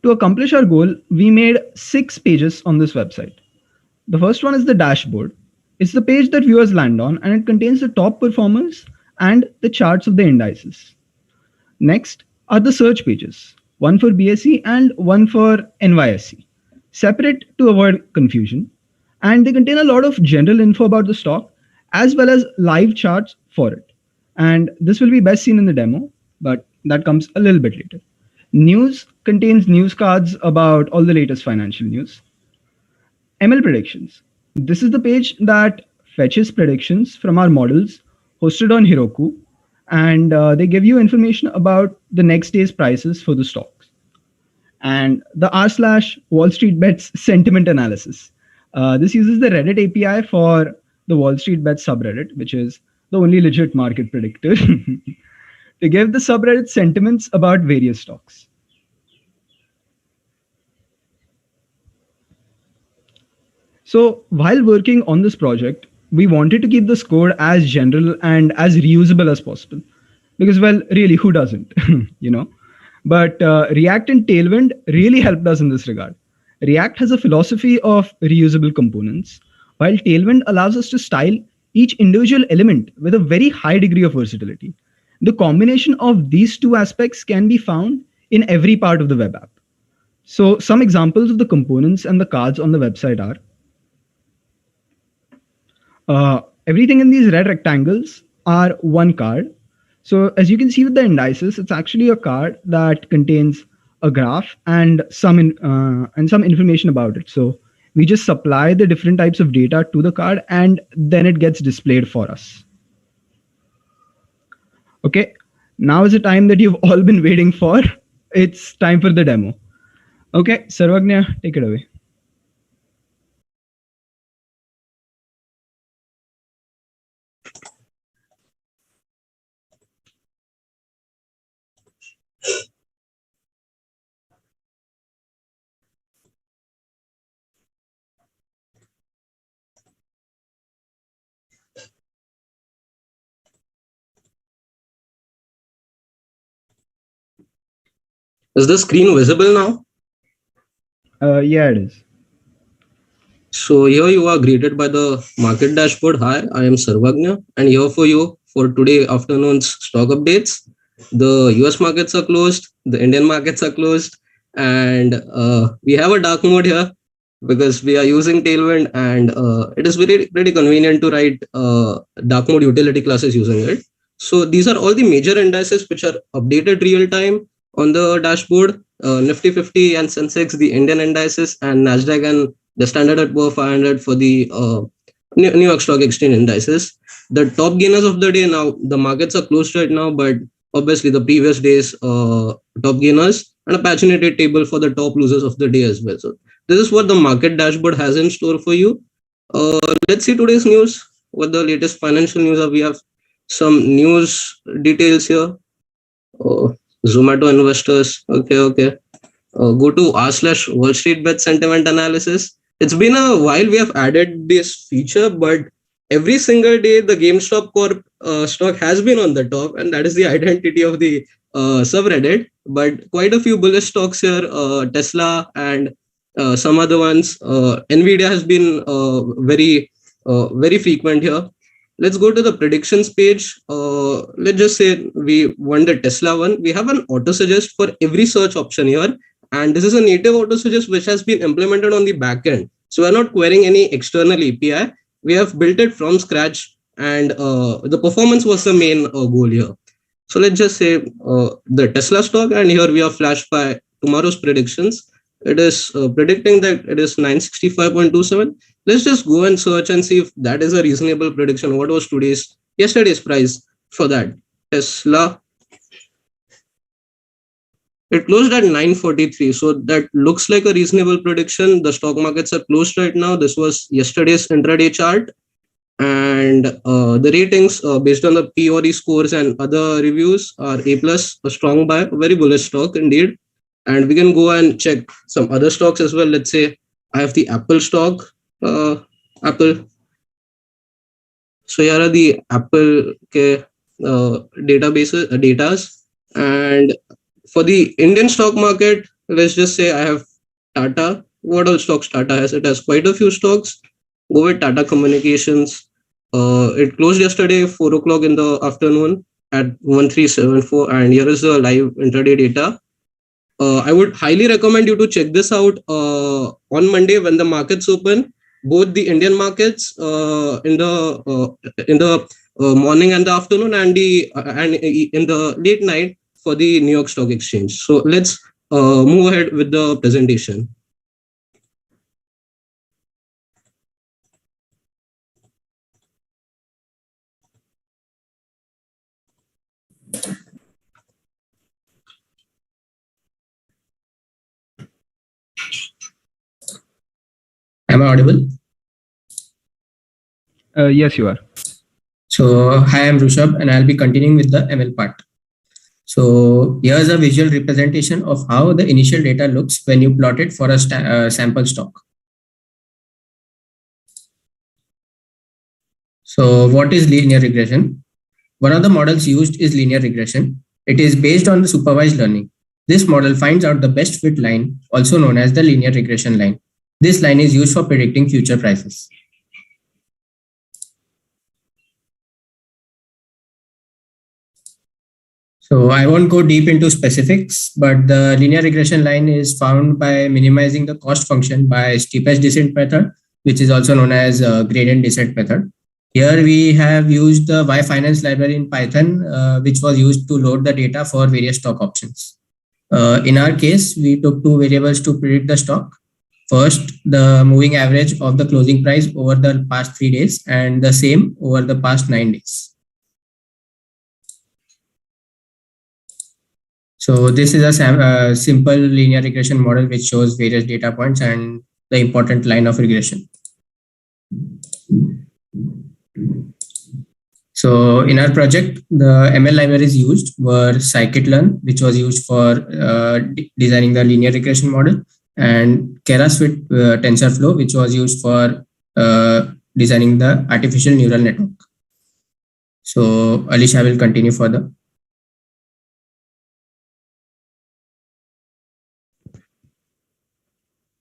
To accomplish our goal, we made 6 pages on this website. The first one is the dashboard. It's the page that viewers land on, and it contains the top performers and the charts of the indices. Next are the search pages, one for BSE and one for NYSE, separate to avoid confusion. And they contain a lot of general info about the stock as well as live charts for it. And this will be best seen in the demo, but that comes a little bit later. News contains news cards about all the latest financial news. ML predictions. This is the page that fetches predictions from our models hosted on Heroku, and they give you information about the next day's prices for the stocks. And the r/Wall Street Bets sentiment analysis. This uses the Reddit API for the Wall Street Bets subreddit, which is the only legit market predictor, to give the subreddit sentiments about various stocks. So while working on this project, we wanted to keep this code as general and as reusable as possible. Because, well, really, who doesn't? you know? But React and Tailwind really helped us in this regard. React has a philosophy of reusable components, while Tailwind allows us to style each individual element with a very high degree of versatility. The combination of these two aspects can be found in every part of the web app. So some examples of the components and the cards on the website are everything in these red rectangles are one card. So as you can see with the indices, it's actually a card that contains a graph and some information about it. So we just supply the different types of data to the card and then it gets displayed for us. Okay, now is the time that you've all been waiting for. It's time for the demo. Okay, Sarvagnya, take it away. Is the screen visible now? Yeah, it is. So here you are greeted by the market dashboard. Hi, I am Sarvagnya, and here for you for today afternoon's stock updates. The US markets are closed, the Indian markets are closed, and we have a dark mode here because we are using Tailwind, and it is pretty convenient to write dark mode utility classes using it. So these are all the major indices which are updated real time on the dashboard. Nifty 50 and Sensex, the Indian indices, and Nasdaq and the Standard & Poor's 500 for the New York Stock Exchange indices. The top gainers of the day now, the markets are closed right now, but obviously the previous day's top gainers, and a paginated table for the top losers of the day as well. So this is what the market dashboard has in store for you. Let's see today's news. What the latest financial news are. We have some news details here. Zomato investors. Okay. Go to r/Wall Street Bet sentiment analysis. It's been a while we have added this feature, but every single day the GameStop Corp stock has been on the top, and that is the identity of the subreddit. But quite a few bullish stocks here, Tesla and some other ones. Nvidia has been very frequent here. Let's go to the predictions page. Let's just say we want the Tesla one. We have an auto suggest for every search option here. And this is a native auto suggest which has been implemented on the backend. So we're not querying any external API. We have built it from scratch, and the performance was the main goal here. So let's just say the Tesla stock, and here we are flashed by tomorrow's predictions. It is predicting that it is 965.27. Let's just go and search and see if that is a reasonable prediction. What was yesterday's price for that Tesla? It closed at 943. So that looks like a reasonable prediction. The stock markets are closed right now. This was yesterday's intraday chart. And the ratings based on the PORE scores and other reviews are A+, a strong buy, a very bullish stock indeed. And we can go and check some other stocks as well. Let's say I have the Apple stock, Apple. So here are the Apple databases, datas. And for the Indian stock market, let's just say I have Tata. What all stocks Tata has? It has quite a few stocks. Go with Tata Communications. It closed yesterday 4 o'clock in the afternoon at 1374, and here is the live intraday data. I would highly recommend you to check this out on Monday when the markets open. Both the Indian markets in the morning and the afternoon, and in the late night for the New York Stock Exchange. So let's move ahead with the presentation. Am I audible? Yes, you are. So, hi, I'm Rushabh, and I'll be continuing with the ML part. So, here's a visual representation of how the initial data looks when you plot it for a sample stock. So, what is linear regression? One of the models used is linear regression. It is based on the supervised learning. This model finds out the best fit line, also known as the linear regression line. This line is used for predicting future prices. So I won't go deep into specifics, but the linear regression line is found by minimizing the cost function by steepest descent method, which is also known as gradient descent method. Here we have used the Y-Finance library in Python, which was used to load the data for various stock options. In our case, we took two variables to predict the stock. First, the moving average of the closing price over the past 3 days, and the same over the past 9 days. So this is a simple linear regression model which shows various data points and the important line of regression. So in our project, the ML libraries used were scikit-learn, which was used for designing the linear regression model, and keras with TensorFlow, which was used for designing the artificial neural network. So Alicia will continue further.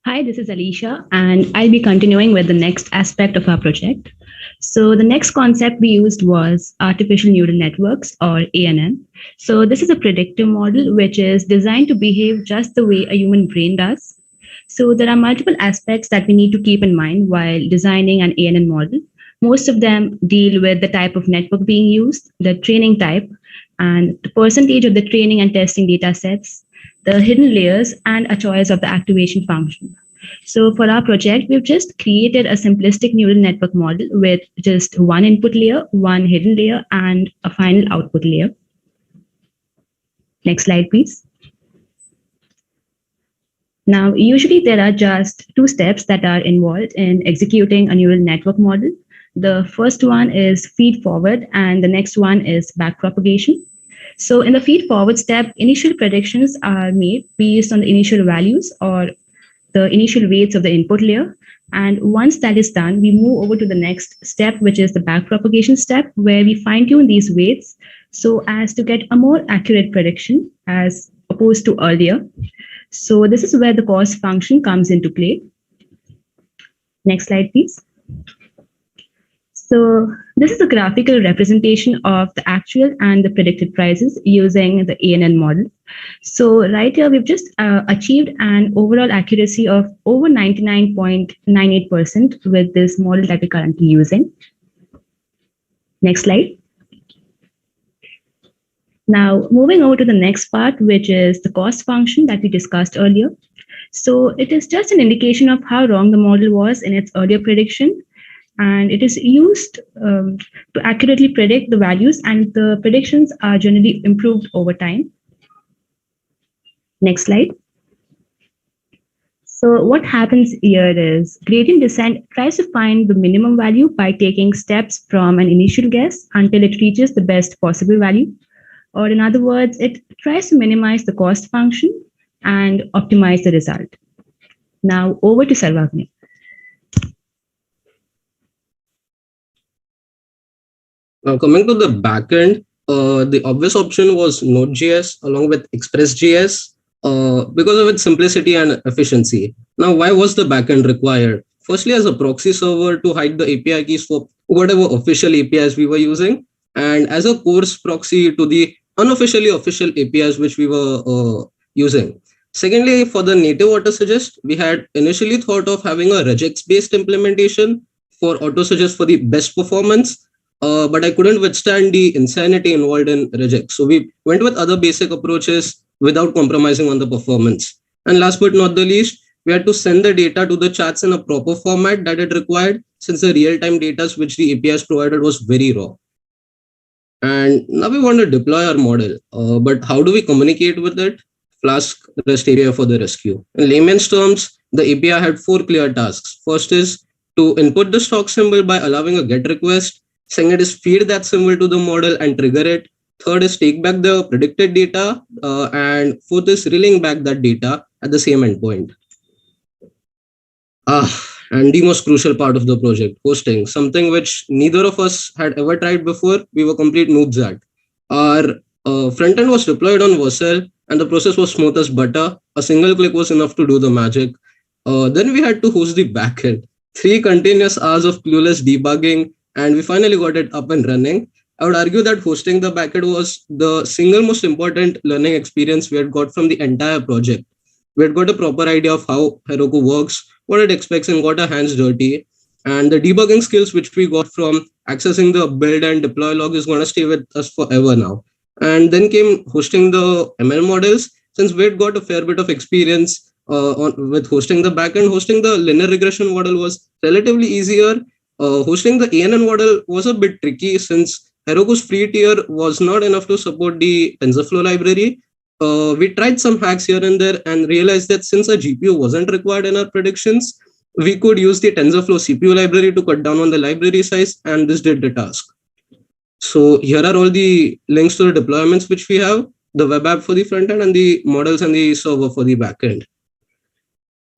Hi, this is Alicia, and I'll be continuing with the next aspect of our project. So the next concept we used was artificial neural networks, or ANN. So this is a predictive model which is designed to behave just the way a human brain does. So there are multiple aspects that we need to keep in mind while designing an ANN model. Most of them deal with the type of network being used, the training type, and the percentage of the training and testing data sets, the hidden layers, and a choice of the activation function. So for our project, we've just created a simplistic neural network model with just one input layer, one hidden layer, and a final output layer. Next slide, please. Now, usually there are just two steps that are involved in executing a neural network model. The first one is feed forward, and the next one is backpropagation. So in the feed forward step, initial predictions are made based on the initial values or the initial weights of the input layer. And once that is done, we move over to the next step, which is the backpropagation step, where we fine tune these weights so as to get a more accurate prediction as opposed to earlier. So this is where the cost function comes into play. Next slide, please. So this is a graphical representation of the actual and the predicted prices using the ANN model. So right here, we've just achieved an overall accuracy of over 99.98% with this model that we're currently using. Next slide. Now, moving over to the next part, which is the cost function that we discussed earlier. So it is just an indication of how wrong the model was in its earlier prediction. And it is used to accurately predict the values, and the predictions are generally improved over time. Next slide. So what happens here is gradient descent tries to find the minimum value by taking steps from an initial guess until it reaches the best possible value. Or in other words, it tries to minimize the cost function and optimize the result. Now over to Sarvagna. Now coming to the backend, the obvious option was Node.js along with Express.js because of its simplicity and efficiency. Now, why was the backend required? Firstly, as a proxy server to hide the API keys for whatever official APIs we were using, and as a coarse proxy to the unofficially official APIs which we were using. Secondly, for the native autosuggest, we had initially thought of having a regex-based implementation for autosuggest for the best performance, but I couldn't withstand the insanity involved in regex. So we went with other basic approaches without compromising on the performance. And last but not the least, we had to send the data to the chats in a proper format that it required, since the real-time data which the APIs provided was very raw. And now we want to deploy our model, but how do we communicate with it? Flask REST API for the rescue. In layman's terms, the API had 4 clear tasks. First is to input the stock symbol by allowing a GET request. Second is feed that symbol to the model and trigger it. Third is take back the predicted data. And fourth is relaying back that data at the same endpoint. And the most crucial part of the project, hosting, something which neither of us had ever tried before. We were complete noobs at. Our front end was deployed on Vercel, and the process was smooth as butter. A single click was enough to do the magic. Then we had to host the backend. 3 continuous hours of clueless debugging, and we finally got it up and running. I would argue that hosting the backend was the single most important learning experience we had got from the entire project. We had got a proper idea of how Heroku works, what it expects, and got our hands dirty. And the debugging skills which we got from accessing the build and deploy log is going to stay with us forever now. And then came hosting the ML models. Since we had got a fair bit of experience with hosting the backend, hosting the linear regression model was relatively easier. Hosting the ANN model was a bit tricky since Heroku's free tier was not enough to support the TensorFlow library. We tried some hacks here and there and realized that since a GPU wasn't required in our predictions, we could use the TensorFlow CPU library to cut down on the library size, and this did the task. So here are all the links to the deployments which we have, the web app for the front end and the models and the server for the back end.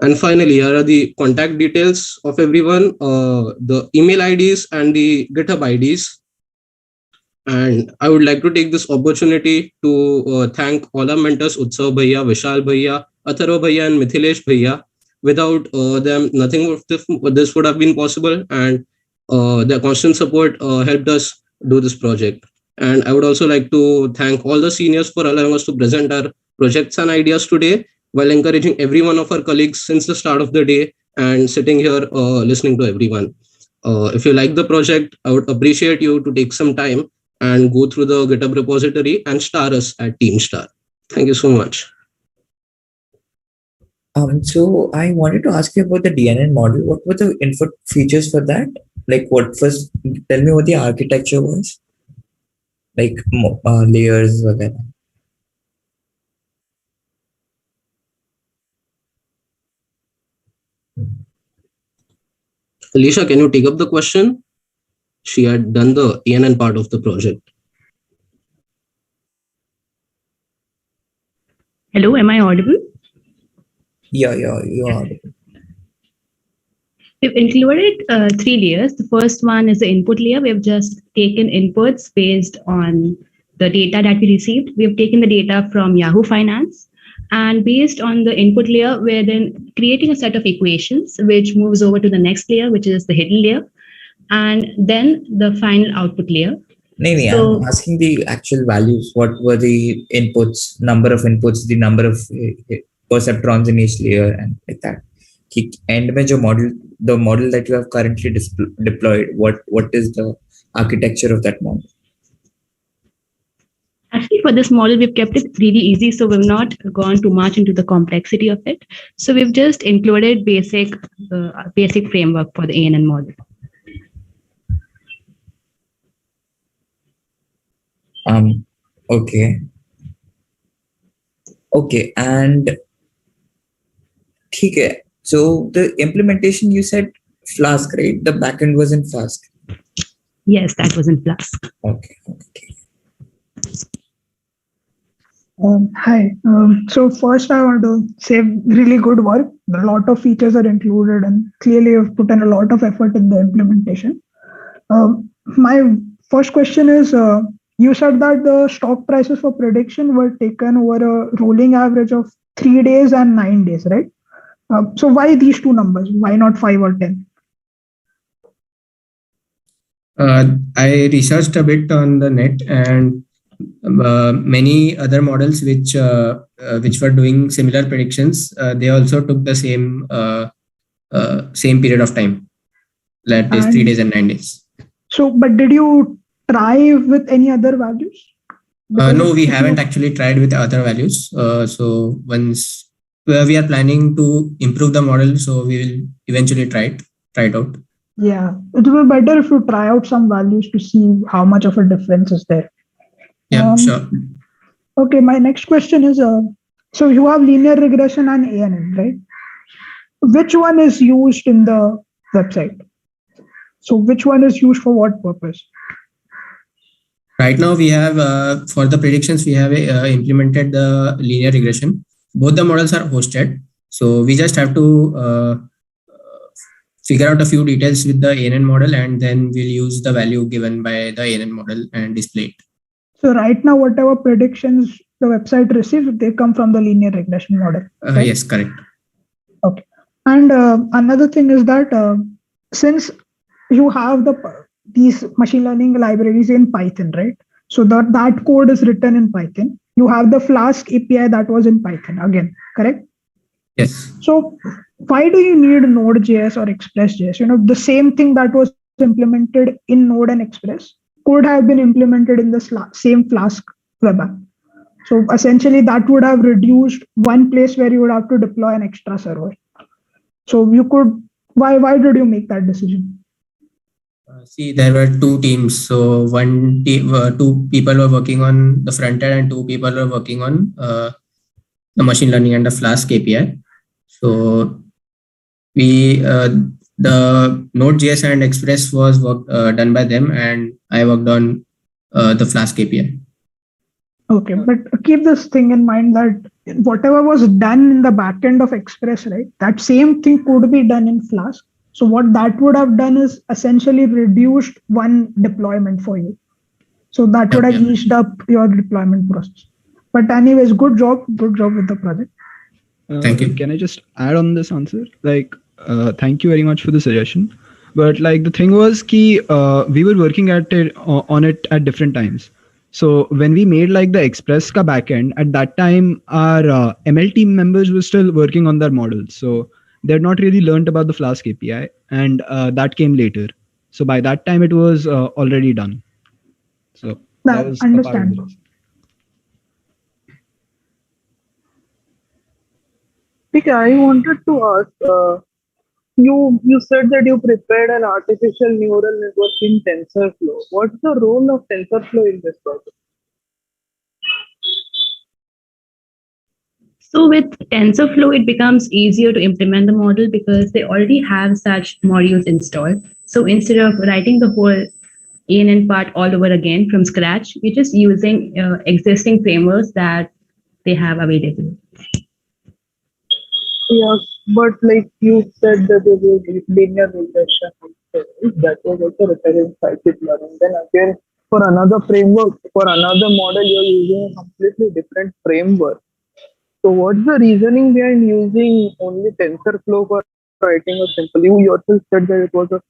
And finally, here are the contact details of everyone, the email IDs and the GitHub IDs. And I would like to take this opportunity to thank all our mentors, Utsav Bhaiya, Vishal Bhaiya, Atharva Bhaiya, and Mithilesh Bhaiya. Without them, nothing of this would have been possible, and their constant support helped us do this project. And I would also like to thank all the seniors for allowing us to present our projects and ideas today, while encouraging every one of our colleagues since the start of the day and sitting here listening to everyone. If you like the project, I would appreciate you to take some time and go through the GitHub repository and star us at Team Star. Thank you so much. So I wanted to ask you about the DNN model. What were the input features for that? Like, what was? Tell me what the architecture was. Like layers, whatever. Alicia, can you take up the question? She had done the ANN part of the project. Hello, am I audible? Yeah, you're audible. We've included 3 layers. The first one is the input layer. We've just taken inputs based on the data that we received. We've taken the data from Yahoo Finance, and based on the input layer, we're then creating a set of equations, which moves over to the next layer, which is the hidden layer, and then the final output layer. So, I'm asking the actual values. What were the inputs, number of inputs, the number of perceptrons in each layer, and like that. End में जो model, the model that you have currently deployed, what is the architecture of that model? Actually, for this model, we've kept it really easy, so we've not gone too much into the complexity of it. So we've just included basic framework for the ANN model. Okay, and okay. So the implementation, you said Flask, right? The backend was in Flask. Yes, that was in Flask. Okay. Hi. So first I want to say really good work. A lot of features are included and clearly you've put in a lot of effort in the implementation. My first question is, you said that the stock prices for prediction were taken over a rolling average of 3 days and 9 days, right? So why these two numbers? Why not 5 or 10? I researched a bit on the net, and many other models which were doing similar predictions, they also took the same period of time, that is 3 days and 9 days. So, but did you try with any other values? No, we haven't actually tried with other values. So once we are planning to improve the model, so we will eventually try it out. Yeah, it will be better if you try out some values to see how much of a difference is there. Yeah, sure. Okay, my next question is, so you have linear regression and ANN, right? Which one is used in the website? So which one is used for what purpose? Right now we have, for the predictions, we have implemented the linear regression. Both the models are hosted. So we just have to figure out a few details with the ANN model, and then we'll use the value given by the ANN model and display it. So right now, whatever predictions the website receives, they come from the linear regression model. Right? Yes, correct. Okay. And another thing is that since you have these machine learning libraries in Python, right? So that code is written in Python. You have the Flask API that was in Python again, correct? Yes. So why do you need Node.js or Express.js? The same thing that was implemented in Node and Express could have been implemented in the same Flask web app. So essentially, that would have reduced one place where you would have to deploy an extra server. So you could. Why did you make that decision? See, there were two teams. So one team, two people were working on the front end, and two people were working on the machine learning and the Flask API. So the Node.js and Express was done by them, and I worked on the Flask API. Okay, but keep this thing in mind that whatever was done in the backend of Express, right? That same thing could be done in Flask. So what that would have done is essentially reduced one deployment for you. So that would have eased up your deployment process. But anyways, good job with the project. Thank you. Can I just add on this answer? Thank you very much for the suggestion. But the thing was we were working on it at different times. So when we made the Express ka backend, at that time our ML team members were still working on their models. So they had not really learned about the Flask API, and that came later. So by that time it was already done. So that was understandable. Okay, I wanted to ask, you said that you prepared an artificial neural network in TensorFlow. What's the role of TensorFlow in this project? So with TensorFlow, it becomes easier to implement the model because they already have such modules installed. So instead of writing the whole ANN part all over again from scratch, we're just using existing frameworks that they have available. Yes, but like you said that there was linear regression that was also written in scikit-learn. Then again, for another framework, for another model, you're using a completely different framework. So what's the reasoning behind using only TensorFlow for writing a simple? You yourself said that it was a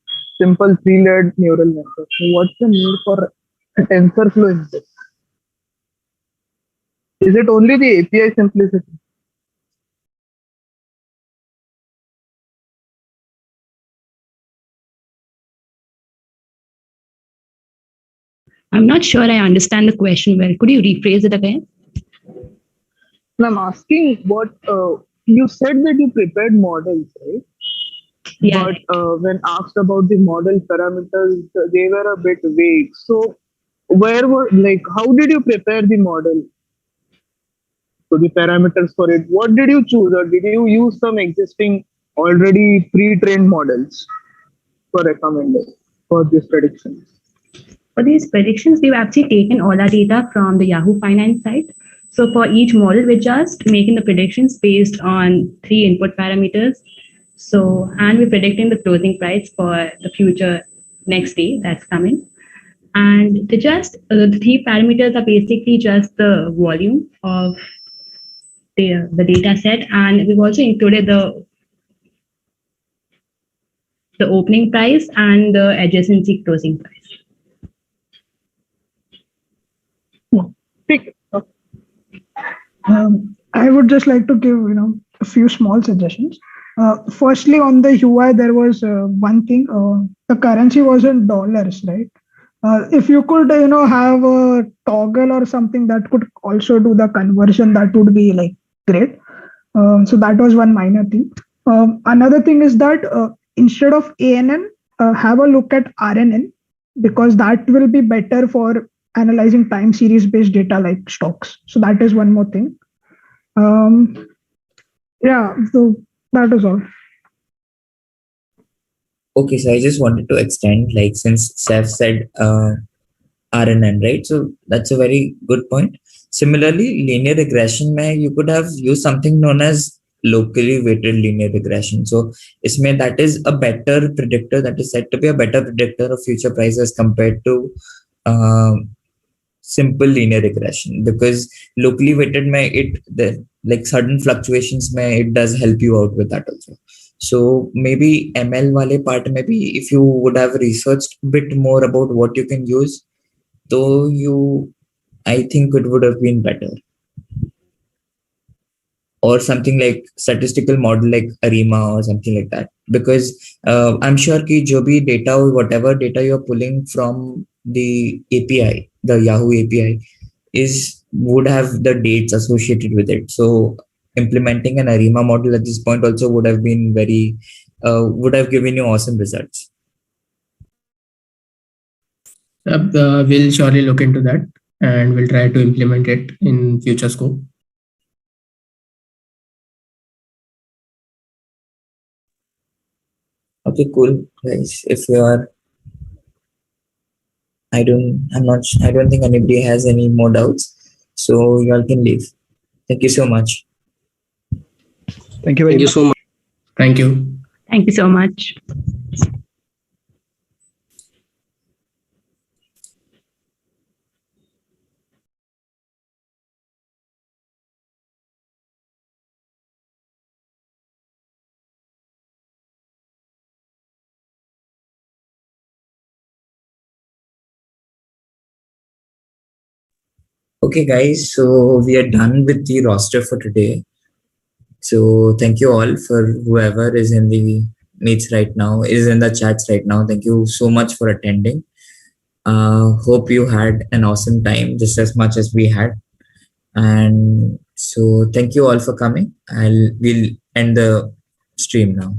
simple three-layered neural network. So what's the need for a TensorFlow in this? Is it only the API simplicity? I'm not sure I understand the question well. Could you rephrase it again? I'm asking what you said that you prepared models, right? Yeah. But when asked about the model parameters, they were a bit vague. So how did you prepare the model? So the parameters for it, what did you choose, or did you use some existing already pre-trained models for recommended for these predictions? For these predictions, we've actually taken all our data from the Yahoo Finance site. So for each model, we're just making the predictions based on 3 input parameters. So, and we're predicting the closing price for the future next day that's coming. And the three parameters are basically just the volume of the data set, and we've also included the opening price and the adjacency closing price. I would just like to give a few small suggestions. Firstly, on the UI, there was one thing. The currency was in dollars, right? If you could have a toggle or something that could also do the conversion, that would be like great. So that was one minor thing. Another thing is that instead of ANN, have a look at RNN, because that will be better for analyzing time series based data like stocks. So that is one more thing. Yeah, so that is all. Okay, so I just wanted to extend, like, since Seth said RNN, right? So that's a very good point. Similarly, linear regression, you could have used something known as locally weighted linear regression. So that is a better predictor, that is said to be a better predictor of future prices compared to simple linear regression, because locally weighted like sudden fluctuations it does help you out with that also. So maybe ML wale part, maybe if you would have researched a bit more about what you can use, though I think it would have been better. Or something like statistical model like ARIMA or something like that, because I'm sure ki jo bhi data or whatever data you're pulling from the API, the Yahoo API, would have the dates associated with it. So implementing an ARIMA model at this point also would have been would have given you awesome results. We'll surely look into that and we'll try to implement it in future scope. Okay, cool, guys. If you are, I don't think anybody has any more doubts. So you all can leave. Thank you so much. Thank you very much. So much. Thank you. Thank you so much. Okay, guys, so we are done with the roster for today. So thank you all for whoever is in the meets right now, is in the chats right now. Thank you so much for attending. Hope you had an awesome time, just as much as we had. And so thank you all for coming. We'll end the stream now.